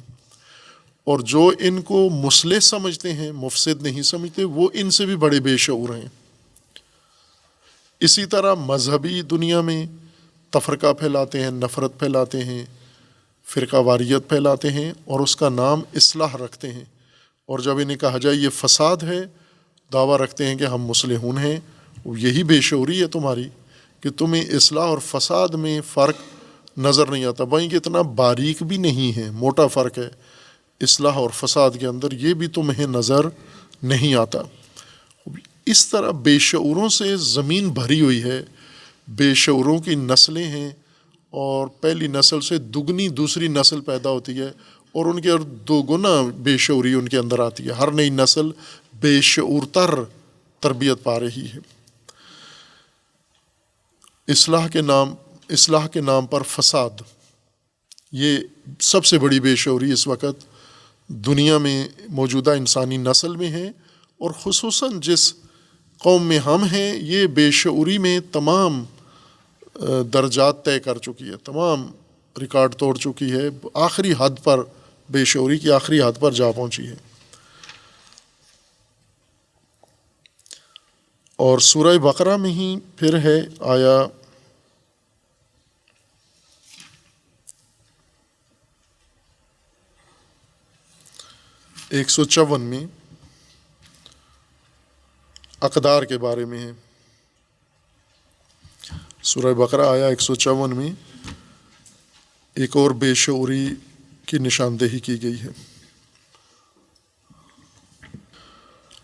Speaker 1: اور جو ان کو مصلح سمجھتے ہیں، مفسد نہیں سمجھتے، وہ ان سے بھی بڑے بے شعور ہیں. اسی طرح مذہبی دنیا میں تفرقہ پھیلاتے ہیں، نفرت پھیلاتے ہیں، فرقہ واریت پھیلاتے ہیں اور اس کا نام اصلاح رکھتے ہیں. اور جب انہیں کہا جائے یہ فساد ہے، دعویٰ رکھتے ہیں کہ ہم مصلحون ہیں. یہی بے شعوری ہے تمہاری کہ تمہیں اصلاح اور فساد میں فرق نظر نہیں آتا. بھائی کہ اتنا باریک بھی نہیں ہے، موٹا فرق ہے اصلاح اور فساد کے اندر، یہ بھی تمہیں نظر نہیں آتا. اس طرح بے شعوروں سے زمین بھری ہوئی ہے، بے شعوروں کی نسلیں ہیں، اور پہلی نسل سے دگنی دوسری نسل پیدا ہوتی ہے، اور ان کے اور 2 گنا بے شعوری ان کے اندر آتی ہے. ہر نئی نسل بے شعور تر تربیت پا رہی ہے. اصلاح کے نام پر فساد، یہ سب سے بڑی بے شعوری اس وقت دنیا میں موجودہ انسانی نسل میں ہے. اور خصوصاً جس قوم میں ہم ہیں، یہ بے شعوری میں تمام درجات طے کر چکی ہے، تمام ریکارڈ توڑ چکی ہے، آخری حد پر، بے شعوری کی آخری حد پر جا پہنچی ہے. اور سورہ بقرہ میں ہی پھر ہے آیا 154 میں اقدار کے بارے میں ہے. سورہ بقرہ آیا 154 میں ایک اور بے شعوری کی نشاندہی کی گئی ہے.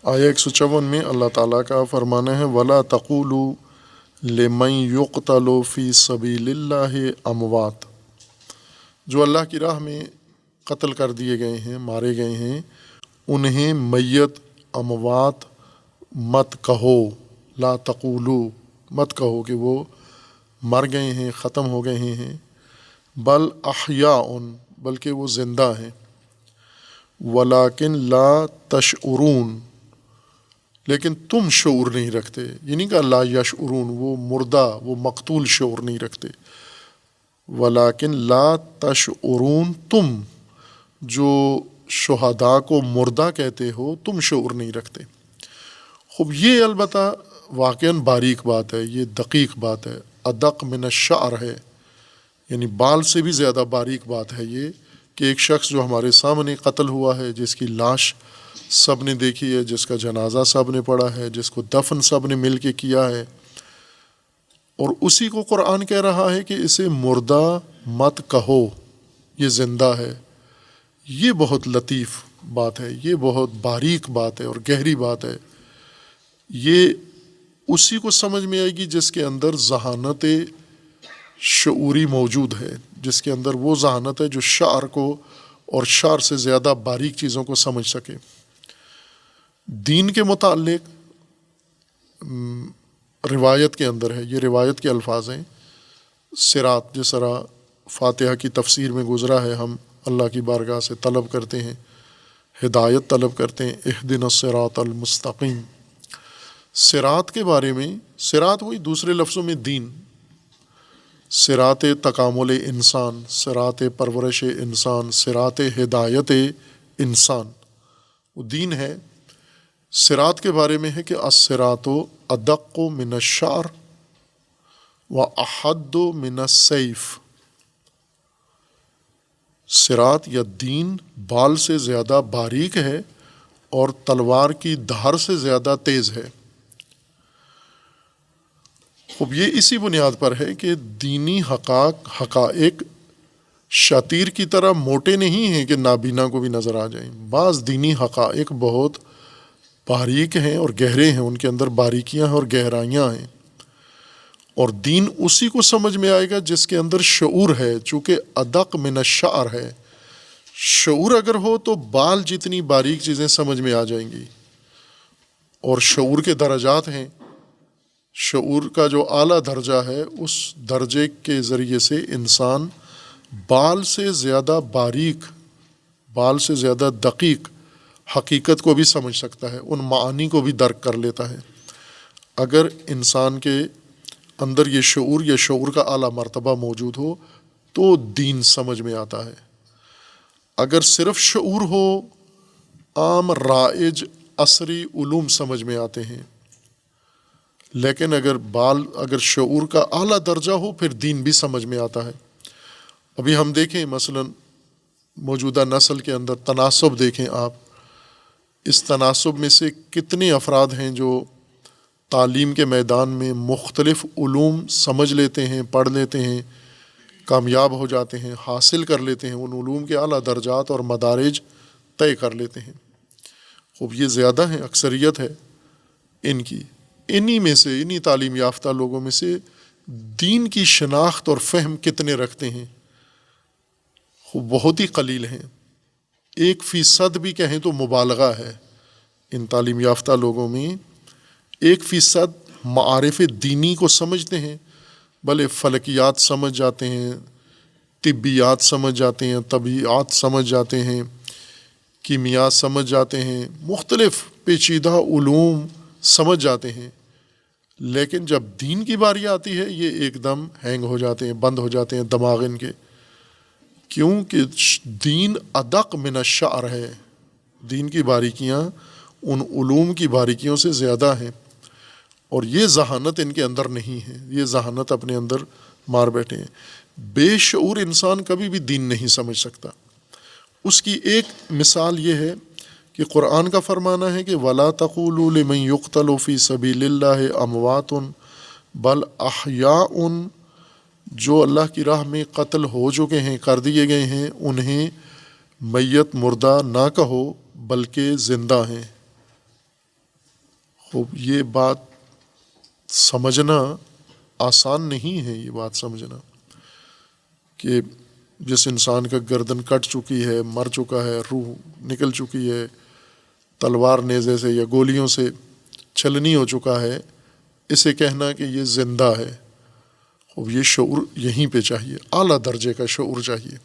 Speaker 1: آیا 154 میں اللہ تعالیٰ کا فرمانا ہے وَلَا تَقُولُوا لِمَنْ يُقْتَلُ فِي سَبِيلِ اللَّهِ اموات، جو اللہ کی راہ میں قتل کر دیے گئے ہیں، مارے گئے ہیں، انہیں میت، اموات مت کہو. لا تقولو، مت کہو کہ وہ مر گئے ہیں، ختم ہو گئے ہیں. بل احیاء، بلکہ وہ زندہ ہیں. ولیکن لا تشعرون، لیکن تم شعور نہیں رکھتے. یہ نہیں کہ لا یشعرون، وہ مردہ، وہ مقتول شعور نہیں رکھتے. ولیکن لا تشعرون، تم جو شہداء کو مردہ کہتے ہو، تم شعور نہیں رکھتے. خوب یہ البتہ واقعاً باریک بات ہے، یہ دقیق بات ہے، ادق من الشعر ہے، یعنی بال سے بھی زیادہ باریک بات ہے یہ، کہ ایک شخص جو ہمارے سامنے قتل ہوا ہے، جس کی لاش سب نے دیکھی ہے، جس کا جنازہ سب نے پڑھا ہے، جس کو دفن سب نے مل کے کیا ہے، اور اسی کو قرآن کہہ رہا ہے کہ اسے مردہ مت کہو، یہ زندہ ہے. یہ بہت لطیف بات ہے، یہ بہت باریک بات ہے اور گہری بات ہے. یہ اسی کو سمجھ میں آئے گی جس کے اندر ذہانت شعوری موجود ہے، جس کے اندر وہ ذہانت ہے جو شعر کو اور شعر سے زیادہ باریک چیزوں کو سمجھ سکے. دین کے متعلق روایت کے اندر ہے، یہ روایت کے الفاظ ہیں. صراط، جس طرح فاتحہ کی تفسیر میں گزرا ہے، ہم اللہ کی بارگاہ سے طلب کرتے ہیں، ہدایت طلب کرتے ہیں، اہدنا الصراط المستقیم۔ صراط کے بارے میں، صراط وہی دوسرے لفظوں میں دین، صراط تکامل انسان، صراط پرورش انسان، صراط ہدایت انسان، وہ دین ہے۔ صراط کے بارے میں ہے کہ الصراط ادق من الشعر و احد من السیف، صراط یا دین بال سے زیادہ باریک ہے اور تلوار کی دھار سے زیادہ تیز ہے۔ اب یہ اسی بنیاد پر ہے کہ دینی حقائق شتیر کی طرح موٹے نہیں ہیں کہ نابینا کو بھی نظر آ جائیں۔ بعض دینی حقائق بہت باریک ہیں اور گہرے ہیں، ان کے اندر باریکیاں ہیں اور گہرائیاں ہیں، اور دین اسی کو سمجھ میں آئے گا جس کے اندر شعور ہے، چونکہ ادق من الشعر ہے۔ شعور اگر ہو تو بال جتنی باریک چیزیں سمجھ میں آ جائیں گی، اور شعور کے درجات ہیں۔ شعور کا جو اعلیٰ درجہ ہے، اس درجے کے ذریعے سے انسان بال سے زیادہ باریک، بال سے زیادہ دقیق حقیقت کو بھی سمجھ سکتا ہے، ان معانی کو بھی درک کر لیتا ہے۔ اگر انسان کے اندر یہ شعور یا شعور کا اعلیٰ مرتبہ موجود ہو تو دین سمجھ میں آتا ہے۔ اگر صرف شعور ہو، عام رائج عصری علوم سمجھ میں آتے ہیں، لیکن اگر شعور کا اعلیٰ درجہ ہو پھر دین بھی سمجھ میں آتا ہے۔ ابھی ہم دیکھیں مثلا موجودہ نسل کے اندر تناسب دیکھیں آپ، اس تناسب میں سے کتنے افراد ہیں جو تعلیم کے میدان میں مختلف علوم سمجھ لیتے ہیں، پڑھ لیتے ہیں، کامیاب ہو جاتے ہیں، حاصل کر لیتے ہیں، ان علوم کے اعلیٰ درجات اور مدارج طے کر لیتے ہیں۔ خوب یہ زیادہ ہیں، اکثریت ہے ان کی، انہی میں سے، انہی تعلیم یافتہ لوگوں میں سے دین کی شناخت اور فہم کتنے رکھتے ہیں؟ خوب بہت ہی قلیل ہیں۔ 1% بھی کہیں تو مبالغہ ہے۔ ان تعلیم یافتہ لوگوں میں 1% معارف دینی کو سمجھتے ہیں، بھلے فلکیات سمجھ جاتے ہیں، طبیات سمجھ جاتے ہیں، طبیعات سمجھ جاتے ہیں، کیمیا سمجھ جاتے ہیں، مختلف پیچیدہ علوم سمجھ جاتے ہیں، لیکن جب دین کی باری آتی ہے یہ ایک دم ہینگ ہو جاتے ہیں، بند ہو جاتے ہیں دماغ ان کے، کیونکہ دین ادق من الشعر ہے۔ دین کی باریکیاں ان علوم کی باریکیوں سے زیادہ ہیں، اور یہ ذہانت ان کے اندر نہیں ہے، یہ ذہانت اپنے اندر مار بیٹھے ہیں۔ بے شعور انسان کبھی بھی دین نہیں سمجھ سکتا۔ اس کی ایک مثال یہ ہے کہ قرآن کا فرمانا ہے کہ وَلَا تَقُولُوا لِمَنْ يُقْتَلُ فِي سَبِيلِ اللَّهِ أَمْوَاتٌ بَلْ أَحْيَاءٌ، جو اللہ کی راہ میں قتل ہو چکے ہیں، کر دیے گئے ہیں، انہیں میت مردہ نہ کہو بلکہ زندہ ہیں۔ خوب یہ بات سمجھنا آسان نہیں ہے، یہ بات سمجھنا کہ جس انسان کا گردن کٹ چکی ہے، مر چکا ہے، روح نکل چکی ہے، تلوار نیزے سے یا گولیوں سے چھلنی ہو چکا ہے، اسے کہنا کہ یہ زندہ ہے، خوب یہ شعور یہیں پہ چاہیے، اعلیٰ درجے کا شعور چاہیے،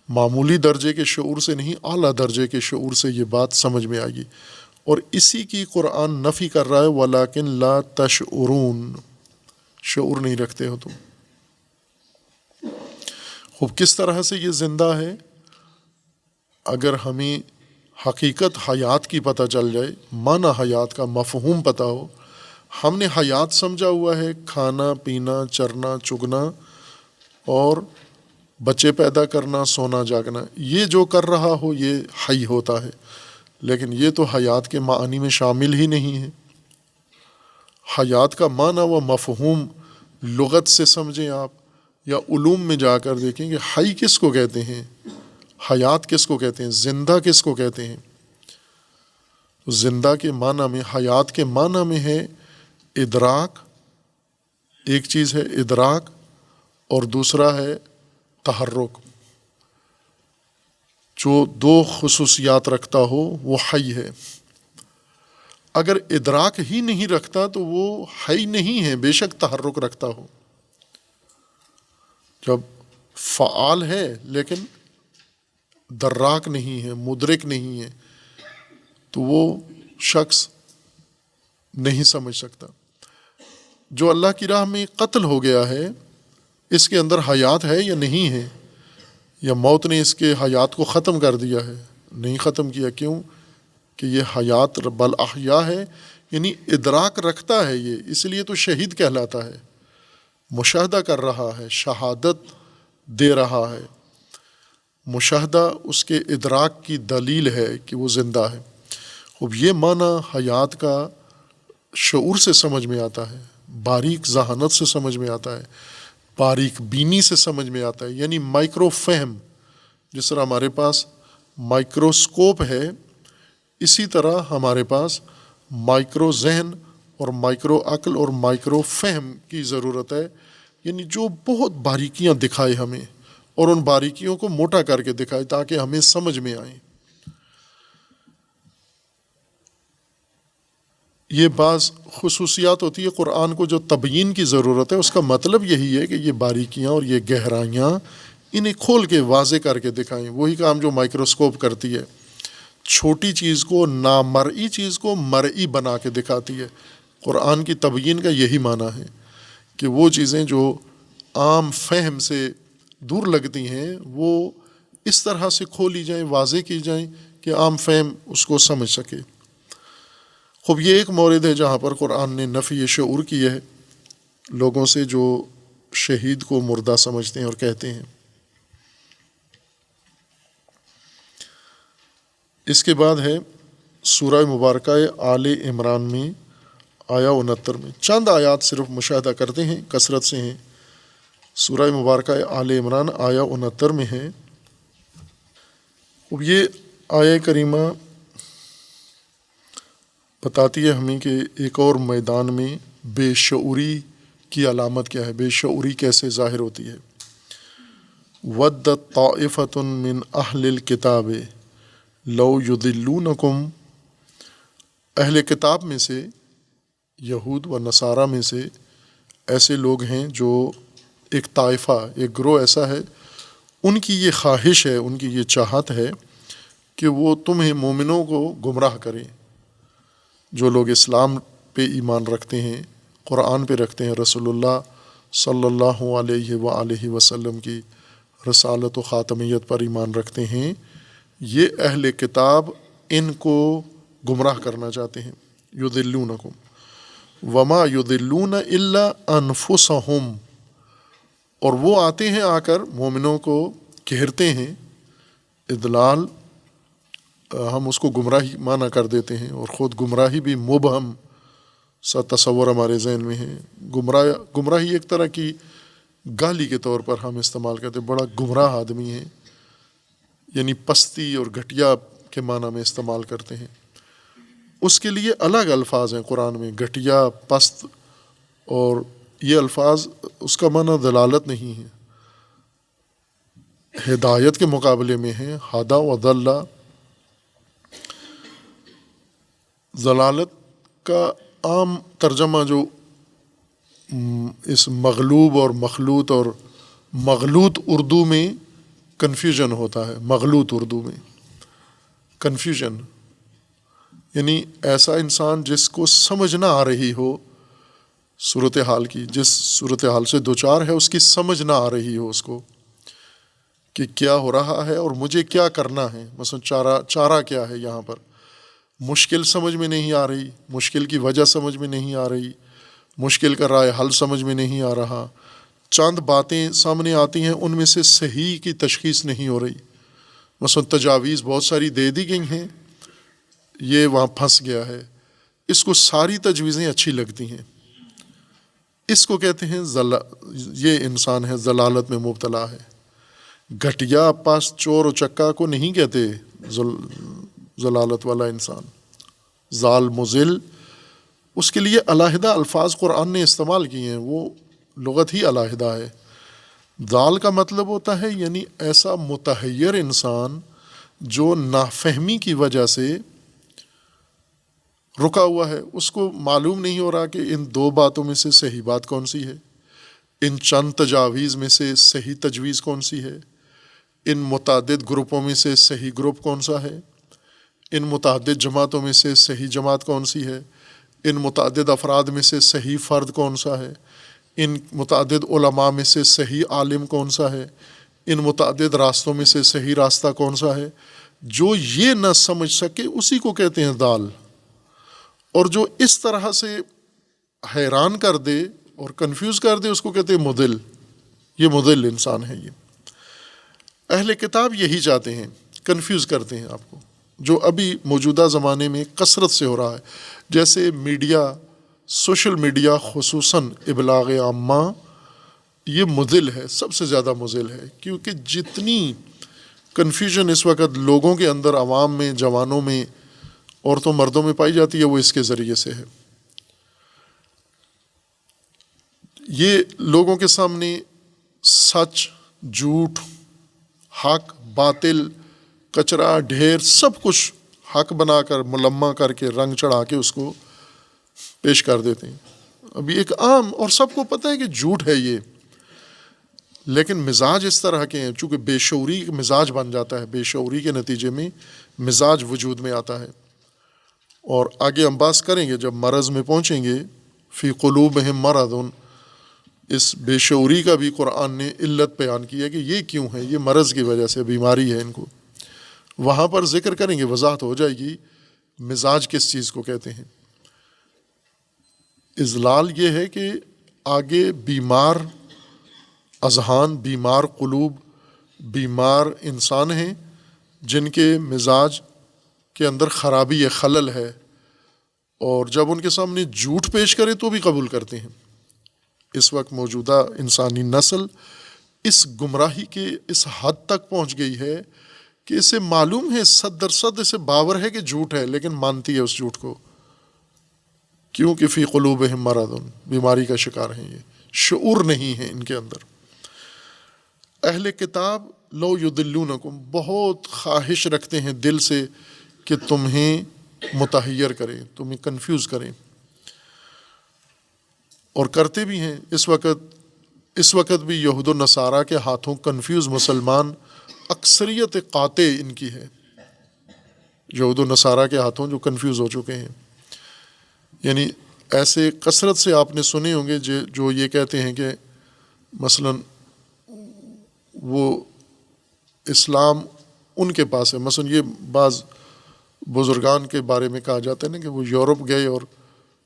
Speaker 1: معمولی درجے کے شعور سے نہیں، اعلیٰ درجے کے شعور سے یہ بات سمجھ میں آئے گی۔ اور اسی کی قرآن نفی کر رہا ہے وَلَٰكِن لَا تَشْعُرُونَ، شعور نہیں رکھتے ہو تم۔ خوب کس طرح سے یہ زندہ ہے؟ اگر ہمیں حقیقت حیات کی پتہ چل جائے، معنی حیات کا مفہوم پتہ ہو، ہم نے حیات سمجھا ہوا ہے کھانا پینا چرنا چگنا اور بچے پیدا کرنا سونا جاگنا، یہ جو کر رہا ہو یہ حی ہوتا ہے، لیکن یہ تو حیات کے معنی میں شامل ہی نہیں ہے۔ حیات کا معنی و مفہوم لغت سے سمجھیں آپ، یا علوم میں جا کر دیکھیں کہ حی کس کو کہتے ہیں، حیات کس کو کہتے ہیں، زندہ کس کو کہتے ہیں۔ زندہ کے معنی میں، حیات کے معنی میں ہے ادراک، ایک چیز ہے ادراک اور دوسرا ہے تحرک، جو دو خصوصیات رکھتا ہو وہ حی ہے۔ اگر ادراک ہی نہیں رکھتا تو وہ حی نہیں ہے، بے شک تحرک رکھتا ہو۔ جب فعال ہے لیکن دراک نہیں ہے، مدرک نہیں ہے، تو وہ شخص نہیں سمجھ سکتا۔ جو اللہ کی راہ میں قتل ہو گیا ہے، اس کے اندر حیات ہے یا نہیں ہے، یا موت نے اس کے حیات کو ختم کر دیا ہے؟ نہیں ختم کیا۔ کیوں؟ کہ یہ حیات بل احیا ہے، یعنی ادراک رکھتا ہے یہ، اس لیے تو شہید کہلاتا ہے، مشاہدہ کر رہا ہے، شہادت دے رہا ہے۔ مشاہدہ اس کے ادراک کی دلیل ہے کہ وہ زندہ ہے۔ اب یہ معنی حیات کا شعور سے سمجھ میں آتا ہے، باریک ذہانت سے سمجھ میں آتا ہے، باریک بینی سے سمجھ میں آتا ہے، یعنی مائکرو فہم۔ جس طرح ہمارے پاس مائکروسکوپ ہے، اسی طرح ہمارے پاس مائکرو ذہن اور مائکرو عقل اور مائکرو فہم کی ضرورت ہے، یعنی جو بہت باریکیاں دکھائے ہمیں اور ان باریکیوں کو موٹا کر کے دکھائے تاکہ ہمیں سمجھ میں آئیں۔ یہ بعض خصوصیات ہوتی ہے قرآن کو جو تبیین کی ضرورت ہے، اس کا مطلب یہی ہے کہ یہ باریکیاں اور یہ گہرائیاں انہیں کھول کے واضح کر کے دکھائیں۔ وہی کام جو مائکروسکوپ کرتی ہے، چھوٹی چیز کو، نامرئی چیز کو مرئی بنا کے دکھاتی ہے۔ قرآن کی تبیین کا یہی معنی ہے کہ وہ چیزیں جو عام فہم سے دور لگتی ہیں وہ اس طرح سے کھولی جائیں، واضح کی جائیں کہ عام فہم اس کو سمجھ سکے۔ خوب یہ ایک مورد ہے جہاں پر قرآن نے نفی شعور کی ہے لوگوں سے جو شہید کو مردہ سمجھتے ہیں اور کہتے ہیں۔ اس کے بعد ہے سورہ مبارکہ آل عمران میں آیا 69 میں چند آیات صرف مشاہدہ کرتے ہیں، کثرت سے ہیں۔ سورہ مبارکہ آل عمران آیا 69 میں ہے۔ اب یہ آیہ کریمہ بتاتی ہے ہمیں کہ ایک اور میدان میں بے شعوری کی علامت کیا ہے، بے شعوری کیسے ظاہر ہوتی ہے۔ وَدَّتْ طَائِفَةٌ مِّنْ أَهْلِ الْكِتَابِ لَوْ يُضِلُّونَكُمْ، اہل کتاب میں سے، یہود و نصارہ میں سے ایسے لوگ ہیں جو ایک طائفہ، ایک گروہ ایسا ہے، ان کی یہ خواہش ہے، ان کی یہ چاہت ہے کہ وہ تمہیں مومنوں کو گمراہ کریں۔ جو لوگ اسلام پہ ایمان رکھتے ہیں، قرآن پہ رکھتے ہیں، رسول اللہ صلی اللہ علیہ وآلہ وسلم کی رسالت و خاتمیت پر ایمان رکھتے ہیں، یہ اہل کتاب ان کو گمراہ کرنا چاہتے ہیں۔ یضلونکم وما یضلون الا انفسہم، اور وہ آتے ہیں آ کر مومنوں کو گھیرتے ہیں۔ اضلال ہم اس کو گمراہی معنی کر دیتے ہیں، اور خود گمراہی بھی مبہم سا تصور ہمارے ذہن میں ہے۔ گمراہی ایک طرح کی گالی کے طور پر ہم استعمال کرتے ہیں، بڑا گمراہ آدمی ہے، یعنی پستی اور گھٹیا کے معنی میں استعمال کرتے ہیں۔ اس کے لیے الگ الفاظ ہیں قرآن میں، گھٹیا، پست، اور یہ الفاظ اس کا معنی دلالت نہیں ہے، ہدایت کے مقابلے میں ہے۔ ہدا و ضلع، ضلالت کا عام ترجمہ جو اس مغلوب اور مخلوط اور مغلوط اردو میں کنفیوژن ہوتا ہے، مغلوط اردو میں کنفیوژن، یعنی ایسا انسان جس کو سمجھ نہ آ رہی ہو صورتحال کی، جس صورتحال سے دوچار ہے اس کی سمجھ نہ آ رہی ہو اس کو کہ کیا ہو رہا ہے اور مجھے کیا کرنا ہے، مثلا چارہ کیا ہے یہاں پر۔ مشکل سمجھ میں نہیں آ رہی، مشکل کی وجہ سمجھ میں نہیں آ رہی، مشکل کا رائے حل سمجھ میں نہیں آ رہا، چند باتیں سامنے آتی ہیں ان میں سے صحیح کی تشخیص نہیں ہو رہی، مثلا تجاویز بہت ساری دے دی گئی ہیں، یہ وہاں پھنس گیا ہے، اس کو ساری تجویزیں اچھی لگتی ہیں، اس کو کہتے ہیں یہ انسان ہے ضلالت میں مبتلا ہے۔ گھٹیا، پست، چور و چکا کو نہیں کہتے ضلالت والا انسان، ظال، مضل، اس کے لیے علیحدہ الفاظ قرآن نے استعمال کیے ہیں، وہ لغت ہی علیحدہ ہے۔ ضال کا مطلب ہوتا ہے یعنی ایسا متحیر انسان جو نافہمی کی وجہ سے رکا ہوا ہے، اس کو معلوم نہیں ہو رہا کہ ان دو باتوں میں سے صحیح بات کون سی ہے۔ ان چند تجاویز میں سے صحیح تجویز کون سی ہے، ان متعدد گروپوں میں سے صحیح گروپ کون سا ہے، ان متعدد جماعتوں میں سے صحیح جماعت کون سی ہے، ان متعدد افراد میں سے صحیح فرد کون سا ہے، ان متعدد علماء میں سے صحیح عالم کون سا ہے، ان متعدد راستوں میں سے صحیح راستہ کون سا ہے۔ جو یہ نہ سمجھ سکے اسی کو کہتے ہیں ضال، اور جو اس طرح سے حیران کر دے اور کنفیوز کر دے اس کو کہتے ہیں مضل۔ یہ مضل انسان ہے۔ یہ اہل کتاب یہی چاہتے ہیں، کنفیوز کرتے ہیں آپ کو، جو ابھی موجودہ زمانے میں کثرت سے ہو رہا ہے۔ جیسے میڈیا، سوشل میڈیا خصوصاً ابلاغ عامہ، یہ مضل ہے، سب سے زیادہ مضل ہے، کیونکہ جتنی کنفیوژن اس وقت لوگوں کے اندر، عوام میں، جوانوں میں، عورتوں مردوں میں پائی جاتی ہے، وہ اس کے ذریعے سے ہے۔ یہ لوگوں کے سامنے سچ، جھوٹ، حق، باطل، کچرا، ڈھیر، سب کچھ حق بنا کر، ملمع کر کے، رنگ چڑھا کے اس کو پیش کر دیتے ہیں۔ ابھی ایک عام، اور سب کو پتہ ہے کہ جھوٹ ہے یہ، لیکن مزاج اس طرح کے ہیں، چونکہ بے شعوری مزاج بن جاتا ہے، بے شعوری کے نتیجے میں مزاج وجود میں آتا ہے۔ اور آگے ہم بات کریں گے جب مرض میں پہنچیں گے، فی قلوبہم مرض، اس بے شعوری کا بھی قرآن نے علت بیان کی ہے کہ یہ کیوں ہے، یہ مرض کی وجہ سے بیماری ہے ان کو، وہاں پر ذکر کریں گے، وضاحت ہو جائے گی مزاج کس چیز کو کہتے ہیں۔ اضلال یہ ہے کہ آگے بیمار اذہان، بیمار قلوب، بیمار انسان ہیں جن کے مزاج کے اندر خرابی ہے، خلل ہے، اور جب ان کے سامنے جھوٹ پیش کرے تو بھی قبول کرتے ہیں۔ اس وقت موجودہ انسانی نسل اس گمراہی کے اس حد تک پہنچ گئی ہے کہ اسے معلوم ہے، 100% اسے باور ہے کہ جھوٹ ہے، لیکن مانتی ہے اس جھوٹ کو، کیونکہ فی قلوبہم مرض، بیماری کا شکار ہیں، یہ شعور نہیں ہے ان کے اندر۔ اہل کتاب لو یضلونکم، بہت خواہش رکھتے ہیں دل سے کہ تمہیں متحیر کریں، تمہیں کنفیوز کریں، اور کرتے بھی ہیں۔ اس وقت بھی یہود و نصارہ کے ہاتھوں کنفیوز مسلمان، اکثریت قاطع ان کی ہے، یہود و نصارہ کے ہاتھوں جو کنفیوز ہو چکے ہیں۔ یعنی ایسے کثرت سے آپ نے سنے ہوں گے جو یہ کہتے ہیں کہ مثلا وہ اسلام ان کے پاس ہے۔ مثلا یہ بعض بزرگان کے بارے میں کہا جاتا ہے نا کہ وہ یورپ گئے اور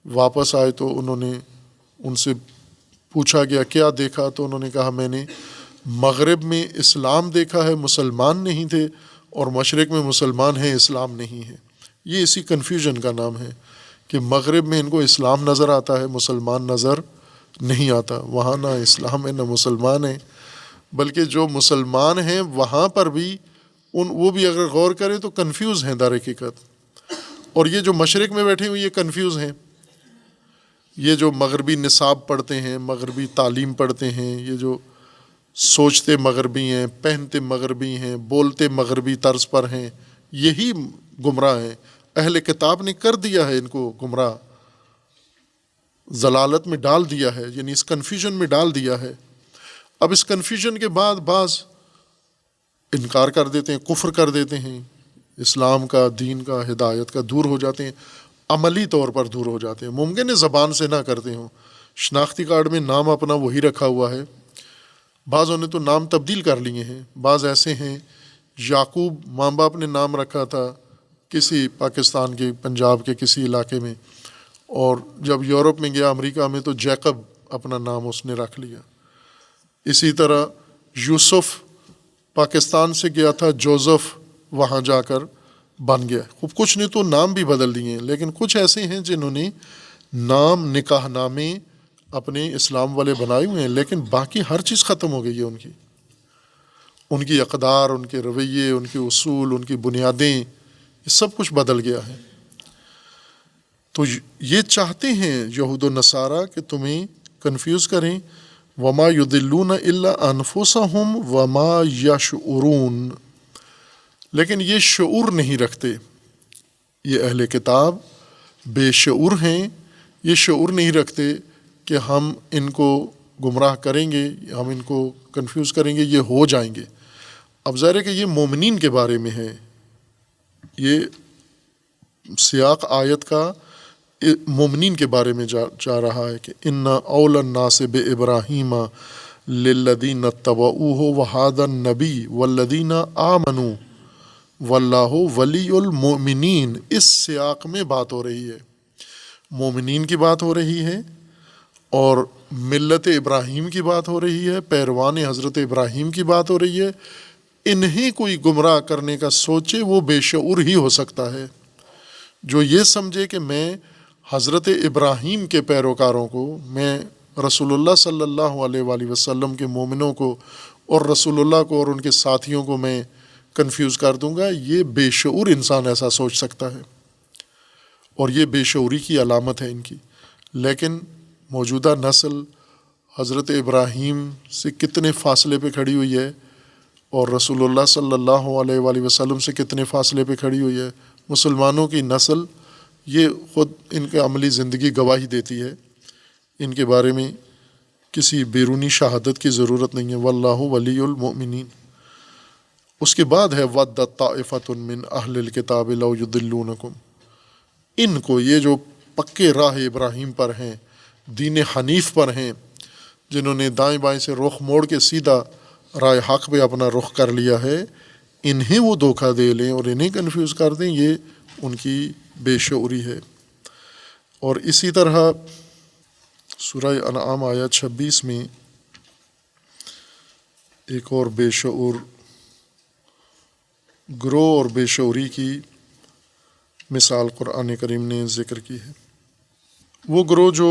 Speaker 1: واپس آئے تو انہوں نے، ان سے پوچھا گیا کیا دیکھا، تو انہوں نے کہا میں نے مغرب میں اسلام دیکھا ہے، مسلمان نہیں تھے، اور مشرق میں مسلمان ہیں، اسلام نہیں ہے۔ یہ اسی کنفیوژن کا نام ہے کہ مغرب میں ان کو اسلام نظر آتا ہے، مسلمان نظر نہیں آتا، وہاں نہ اسلام ہے نہ مسلمان ہے، بلکہ جو مسلمان ہیں وہاں پر بھی وہ بھی اگر غور کریں تو کنفیوز ہیں در حقیقت، اور یہ جو مشرق میں بیٹھے ہوئے یہ کنفیوز ہیں۔ یہ جو مغربی نصاب پڑھتے ہیں، مغربی تعلیم پڑھتے ہیں، یہ جو سوچتے مغربی ہیں، پہنتے مغربی ہیں، بولتے مغربی طرز پر ہیں، یہی گمراہ ہیں۔ اہل کتاب نے کر دیا ہے ان کو گمراہ، ضلالت میں ڈال دیا ہے، یعنی اس کنفیوژن میں ڈال دیا ہے۔ اب اس کنفیوژن کے بعد بعض انکار کر دیتے ہیں، کفر کر دیتے ہیں، اسلام کا، دین کا، ہدایت کا دور ہو جاتے ہیں، عملی طور پر دور ہو جاتے ہیں۔ ممکن ہے زبان سے نہ کرتے ہوں، شناختی کارڈ میں نام اپنا وہی رکھا ہوا ہے، بعضوں نے تو نام تبدیل کر لیے ہیں۔ بعض ایسے ہیں، یعقوب ماں باپ نے نام رکھا تھا کسی پاکستان کے پنجاب کے کسی علاقے میں، اور جب یورپ میں گیا، امریکہ میں، تو جیکب اپنا نام اس نے رکھ لیا۔ اسی طرح یوسف پاکستان سے گیا تھا، جوزف وہاں جا کر بن گیا۔ خوب کچھ نے تو نام بھی بدل دیے ہیں، لیکن کچھ ایسے ہیں جنہوں نے نام، نکاح نامے اپنے اسلام والے بنائے ہوئے ہیں، لیکن باقی ہر چیز ختم ہو گئی ہے ان کی اقدار، ان کے رویے، ان کے اصول، ان کی بنیادیں، یہ سب کچھ بدل گیا ہے۔ تو یہ چاہتے ہیں یہود و نصارہ کہ تمہیں کنفیوز کریں۔ وما یضلون الا انفسهم وما یشعرون، لیکن یہ شعور نہیں رکھتے، یہ اہل کتاب بے شعور ہیں، یہ شعور نہیں رکھتے کہ ہم ان کو گمراہ کریں گے، ہم ان کو کنفیوز کریں گے، یہ ہو جائیں گے۔ اب ظاہر ہے کہ یہ مومنین کے بارے میں ہے، یہ سیاق آیت کا مومنین کے بارے میں جا رہا ہے کہ ان اول الناس بابراہیم للذین اتبعوہ وہذا النبی والذین آمنوا واللہ ولی المؤمنین۔ اس سیاق میں بات ہو رہی ہے، مومنین کی بات ہو رہی ہے اور ملت ابراہیم کی بات ہو رہی ہے، پیروان حضرت ابراہیم کی بات ہو رہی ہے۔ انہیں کوئی گمراہ کرنے کا سوچے وہ بے شعور ہی ہو سکتا ہے، جو یہ سمجھے کہ میں حضرت ابراہیم کے پیروکاروں کو، میں رسول اللہ صلی اللہ علیہ وآلہ وسلم کے مومنوں کو اور رسول اللہ کو اور ان کے ساتھیوں کو میں کنفیوز کر دوں گا، یہ بے شعور انسان ایسا سوچ سکتا ہے اور یہ بے شعوری کی علامت ہے ان کی۔ لیکن موجودہ نسل حضرت ابراہیم سے کتنے فاصلے پہ کھڑی ہوئی ہے اور رسول اللہ صلی اللہ علیہ وآلہ وسلم سے کتنے فاصلے پہ کھڑی ہوئی ہے۔ مسلمانوں کی نسل یہ خود ان کے عملی زندگی گواہی دیتی ہے، ان کے بارے میں کسی بیرونی شہادت کی ضرورت نہیں ہے۔ واللہ ولی المؤمنین۔ اس کے بعد ہے وَدَّت طَائِفَةٌ مِّنْ أَهْلِ الْكِتَابِ لَوْ يُضِلُّونَكُمْ۔ ان کو، یہ جو پکے راہ ابراہیم پر ہیں، دین حنیف پر ہیں، جنہوں نے دائیں بائیں سے رخ موڑ کے سیدھا رائے حق پہ اپنا رخ کر لیا ہے، انہیں وہ دھوکہ دے لیں اور انہیں کنفیوز کر دیں، یہ ان کی بے شعوری ہے۔ اور اسی طرح سورہ انعام آیت 26 میں ایک اور بے شعور گروہ اور بے شعوری کی مثال قرآن کریم نے ذکر کی ہے۔ وہ گروہ جو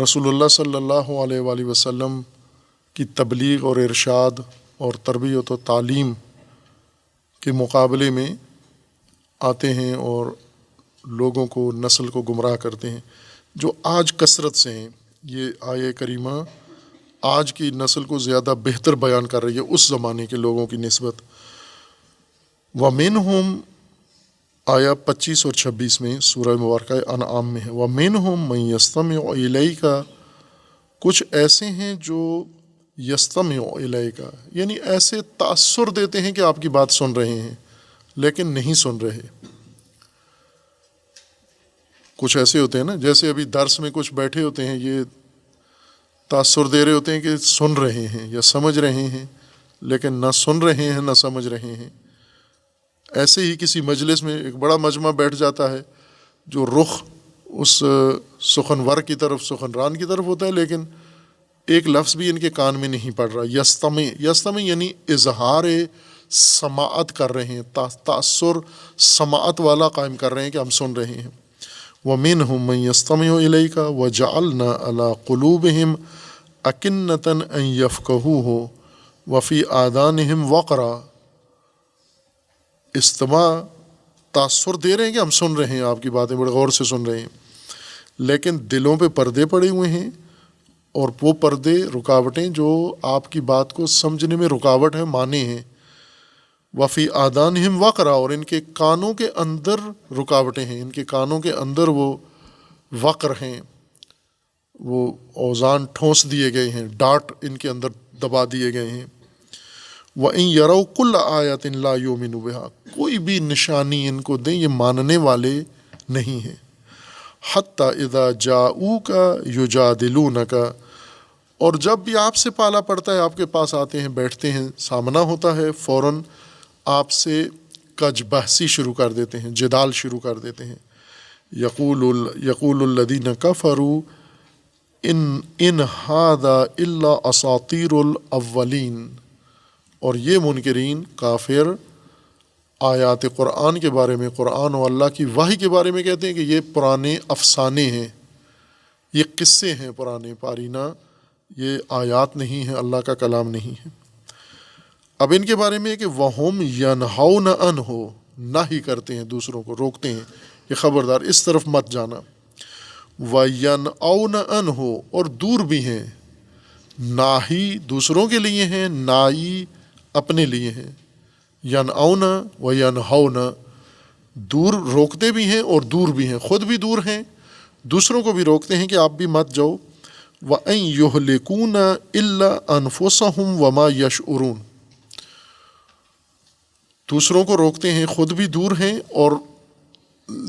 Speaker 1: رسول اللہ صلی اللہ علیہ وآلہ وسلم کی تبلیغ اور ارشاد اور تربیت و تعلیم کے مقابلے میں آتے ہیں اور لوگوں کو، نسل کو گمراہ کرتے ہیں، جو آج کثرت سے ہیں۔ یہ آیہ کریمہ آج کی نسل کو زیادہ بہتر بیان کر رہی ہے اس زمانے کے لوگوں کی نسبت۔ وَمِنْهُمْ آیا 25 اور 26 میں سورہ مبارکہ انعام میں ہے، وَمِنْهُمْ مَنْ يَسْتَمِعُ إِلَيْكَ، کچھ ایسے ہیں جو یستمع الیک، یعنی ایسے تأثر دیتے ہیں کہ آپ کی بات سن رہے ہیں لیکن نہیں سن رہے۔ کچھ ایسے ہوتے ہیں نا، جیسے ابھی درس میں کچھ بیٹھے ہوتے ہیں، یہ تأثر دے رہے ہوتے ہیں کہ سن رہے ہیں یا سمجھ رہے ہیں، لیکن نہ سن رہے ہیں نہ سمجھ رہے ہیں۔ ایسے ہی کسی مجلس میں ایک بڑا مجمع بیٹھ جاتا ہے، جو رخ اس سخنور کی طرف، سخنران کی طرف ہوتا ہے، لیکن ایک لفظ بھی ان کے کان میں نہیں پڑ رہا۔ یستمع یعنی اظہار سماعت کر رہے ہیں، تأثر سماعت والا قائم کر رہے ہیں کہ ہم سن رہے ہیں۔ وَمِنْهُمْ مَنْ يَسْتَمِعُ إِلَيْكَ وَجَعَلْنَا عَلَىٰ قُلُوبِهِمْ أَكِنَّةً أَن يَفْقَهُوهُ وَفِي آذَانِهِمْ وَقْرًا۔ استماع، تأثر دے رہے ہیں کہ ہم سن رہے ہیں، آپ کی باتیں بڑے غور سے سن رہے ہیں، لیکن دلوں پہ پردے پڑے ہوئے ہیں، اور وہ پردے، رکاوٹیں جو آپ کی بات کو سمجھنے میں رکاوٹ ہے، مانے ہیں۔ وفی آذانہم وقرا، اور ان کے کانوں کے اندر رکاوٹیں ہیں، ان کے کانوں کے اندر وہ وقر ہیں، وہ اوزان ٹھونس دیے گئے ہیں، ڈاٹ ان کے اندر دبا دیے گئے ہیں۔ وَإِن يَرَوْا كُلَّ آیَةٍ لَا يُؤْمِنُوا بِهَا، کوئی بھی نشانی ان کو دیں یہ ماننے والے نہیں ہیں۔ حَتَّى إِذَا جَاءُوكَ يُجَادِلُونَكَ، اور جب بھی آپ سے پالا پڑتا ہے، آپ کے پاس آتے ہیں، بیٹھتے ہیں، سامنا ہوتا ہے، فوراً آپ سے کج بحثی شروع کر دیتے ہیں، جدال شروع کر دیتے ہیں۔ یقول الذین کفروا ان ھذا الا اساطیر الاولین، اور یہ منکرین، کافر، آیات قرآن کے بارے میں، قرآن و اللہ کی وحی کے بارے میں کہتے ہیں کہ یہ پرانے افسانے ہیں، یہ قصے ہیں پرانے پارینہ، یہ آیات نہیں ہیں، اللہ کا کلام نہیں ہے۔ اب ان کے بارے میں کہ وَهُمْ يَنْهَوْنَ عَنْهُ، نہ ہی کرتے ہیں، دوسروں کو روکتے ہیں کہ خبردار اس طرف مت جانا۔ وَيَنْأَوْنَ عَنْهُ، اور دور بھی ہیں، نہ ہی دوسروں کے لیے ہیں، نہ ہی اپنے لیے ہیں۔ ینأون وینہون، دور روکتے بھی ہیں اور دور بھی ہیں، خود بھی دور ہیں، دوسروں کو بھی روکتے ہیں کہ آپ بھی مت جاؤ۔ وَأَن يُهْلِكُونَ إِلَّا أَنفُسَهُمْ وَمَا يَشْعُرُونَ، دوسروں کو روکتے ہیں، خود بھی دور ہیں اور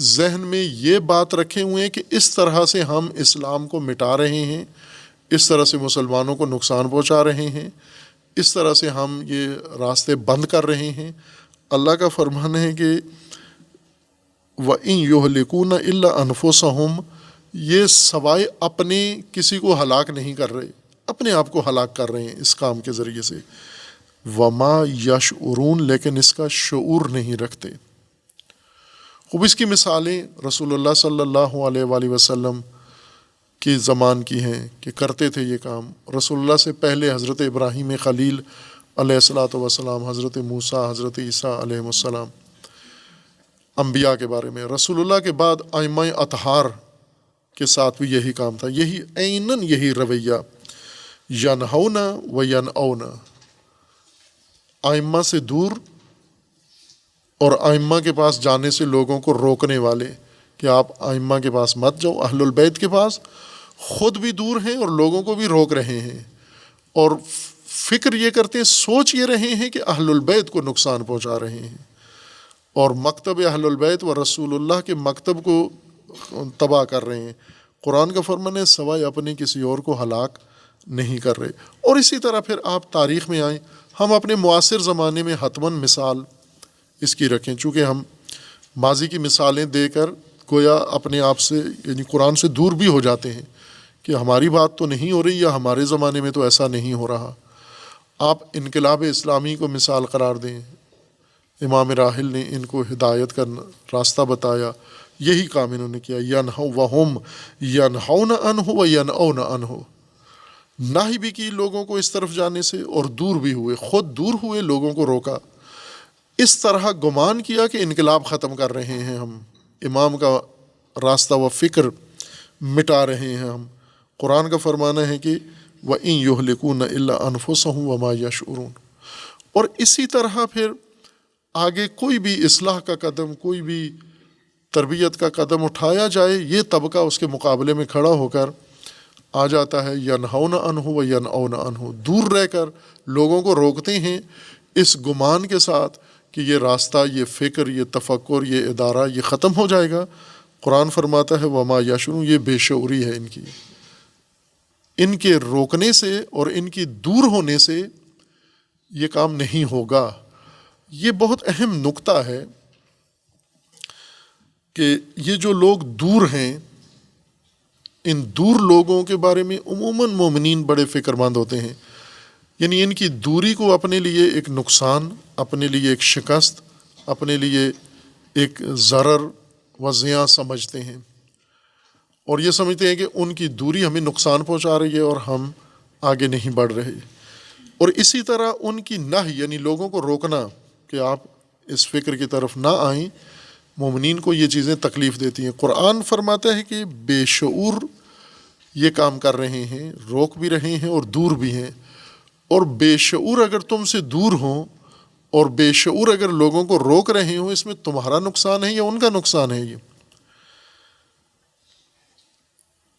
Speaker 1: ذہن میں یہ بات رکھے ہوئے ہیں کہ اس طرح سے ہم اسلام کو مٹا رہے ہیں، اس طرح سے مسلمانوں کو نقصان پہنچا رہے ہیں، اس طرح سے ہم یہ راستے بند کر رہے ہیں۔ اللہ کا فرمان ہے کہ وَإِن يُهْلِكُونَ إِلَّا أَنفُسَهُمْ، یہ سوائے اپنے کسی کو ہلاک نہیں کر رہے، اپنے آپ کو ہلاک کر رہے ہیں اس کام کے ذریعے سے۔ وما یشعرون، لیکن اس کا شعور نہیں رکھتے۔ خوب اس کی مثالیں رسول اللہ صلی اللہ علیہ وآلہ وسلم کی زمان کی ہیں کہ کرتے تھے یہ کام۔ رسول اللہ سے پہلے حضرت ابراہیم خلیل علیہ الصلاۃ والسلام، حضرت موسیٰ، حضرت عیسیٰ علیہ السلام، انبیاء کے بارے میں۔ رسول اللہ کے بعد ائمہ اطہار کے ساتھ بھی یہی کام تھا، یہی عیناً یہی رویہ، ینہون و ینأون، ائمہ سے دور اور ائمہ کے پاس جانے سے لوگوں کو روکنے والے کہ آپ ائمہ کے پاس مت جاؤ، اہل البیت کے پاس، خود بھی دور ہیں اور لوگوں کو بھی روک رہے ہیں، اور فکر یہ کرتے ہیں، سوچ یہ رہے ہیں کہ اہل البیت کو نقصان پہنچا رہے ہیں، اور مکتب اہل البیت و رسول اللہ کے مکتب کو تباہ کر رہے ہیں۔ قرآن کا فرمان ہے سوائے اپنے کسی اور کو ہلاک نہیں کر رہے۔ اور اسی طرح پھر آپ تاریخ میں آئیں، ہم اپنے معاصر زمانے میں حتماً مثال اس کی رکھیں، چونکہ ہم ماضی کی مثالیں دے کر گویا اپنے آپ سے یعنی قرآن سے دور بھی ہو جاتے ہیں کہ ہماری بات تو نہیں ہو رہی، یا ہمارے زمانے میں تو ایسا نہیں ہو رہا۔ آپ انقلاب اسلامی کو مثال قرار دیں، امام راحل نے ان کو ہدایت کا راستہ بتایا، یہی کام انہوں نے کیا، وَهُمْ يَنْهَوْنَ عَنْهُ وَيَنْأَوْنَ عَنْهُ، نہی بھی کی لوگوں کو اس طرف جانے سے اور دور بھی ہوئے، خود دور ہوئے، لوگوں کو روکا۔ اس طرح گمان کیا کہ انقلاب ختم کر رہے ہیں ہم، امام کا راستہ و فکر مٹا رہے ہیں ہم۔ قرآن کا فرمانا ہے کہ وَإِن يُهْلِكُونَ إِلَّا أَنفُسَهُمْ وَمَا يَشْعُرُونَ۔ اور اسی طرح پھر آگے کوئی بھی اصلاح کا قدم، کوئی بھی تربیت کا قدم اٹھایا جائے، یہ طبقہ اس کے مقابلے میں کھڑا ہو کر آ جاتا ہے، ینہون عنہ و ینأون عنہ، دور رہ کر لوگوں کو روکتے ہیں اس گمان کے ساتھ کہ یہ راستہ، یہ فکر، یہ تفکر، یہ ادارہ یہ ختم ہو جائے گا۔ قرآن فرماتا ہے وما یشعرون، یہ بے شعوری ہے ان کی، ان کے روکنے سے اور ان کی دور ہونے سے یہ کام نہیں ہوگا۔ یہ بہت اہم نکتہ ہے کہ یہ جو لوگ دور ہیں، ان دور لوگوں کے بارے میں عموماً مومنین بڑے فکر مند ہوتے ہیں، یعنی ان کی دوری کو اپنے لیے ایک نقصان، اپنے لیے ایک شکست، اپنے لیے ایک ضرر و زیاں سمجھتے ہیں، اور یہ سمجھتے ہیں کہ ان کی دوری ہمیں نقصان پہنچا رہی ہے اور ہم آگے نہیں بڑھ رہے۔ اور اسی طرح ان کی نہی یعنی لوگوں کو روکنا کہ آپ اس فکر کی طرف نہ آئیں، مومنین کو یہ چیزیں تکلیف دیتی ہیں۔ قرآن فرماتا ہے کہ بے شعور یہ کام کر رہے ہیں، روک بھی رہے ہیں اور دور بھی ہیں، اور بے شعور اگر تم سے دور ہوں اور بے شعور اگر لوگوں کو روک رہے ہوں، اس میں تمہارا نقصان ہے یا ان کا نقصان ہے؟ یہ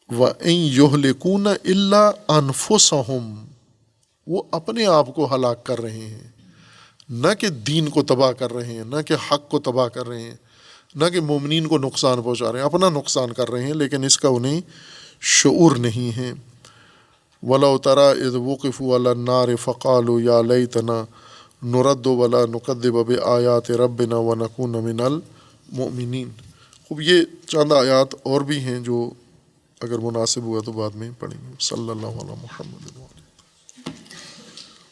Speaker 1: وَإِن يُهْلِكُونَ إِلَّا أَنفُسَهُمْ، وہ اپنے آپ کو ہلاک کر رہے ہیں، نہ کہ دین کو تباہ کر رہے ہیں، نہ کہ حق کو تباہ کر رہے ہیں، نہ کہ مومنین کو نقصان پہنچا رہے ہیں، اپنا نقصان کر رہے ہیں، لیکن اس کا انہیں شعور نہیں ہے۔ وَلَوْ تَرَىٰ إِذْ وُقِفُوا عَلَى النَّارِ فَقَالُوا يَا لَيْتَنَا نُرَدُّ وَلَا نُكَذِّبَ بِآيَاتِ رَبِّنَا وَنَكُونَ مِنَ الْمُؤْمِنِينَ۔ خوب یہ چند آیات اور بھی ہیں جو اگر مناسب ہوا تو بعد میں پڑھیں گے۔ صلی اللہ علیہ محمد۔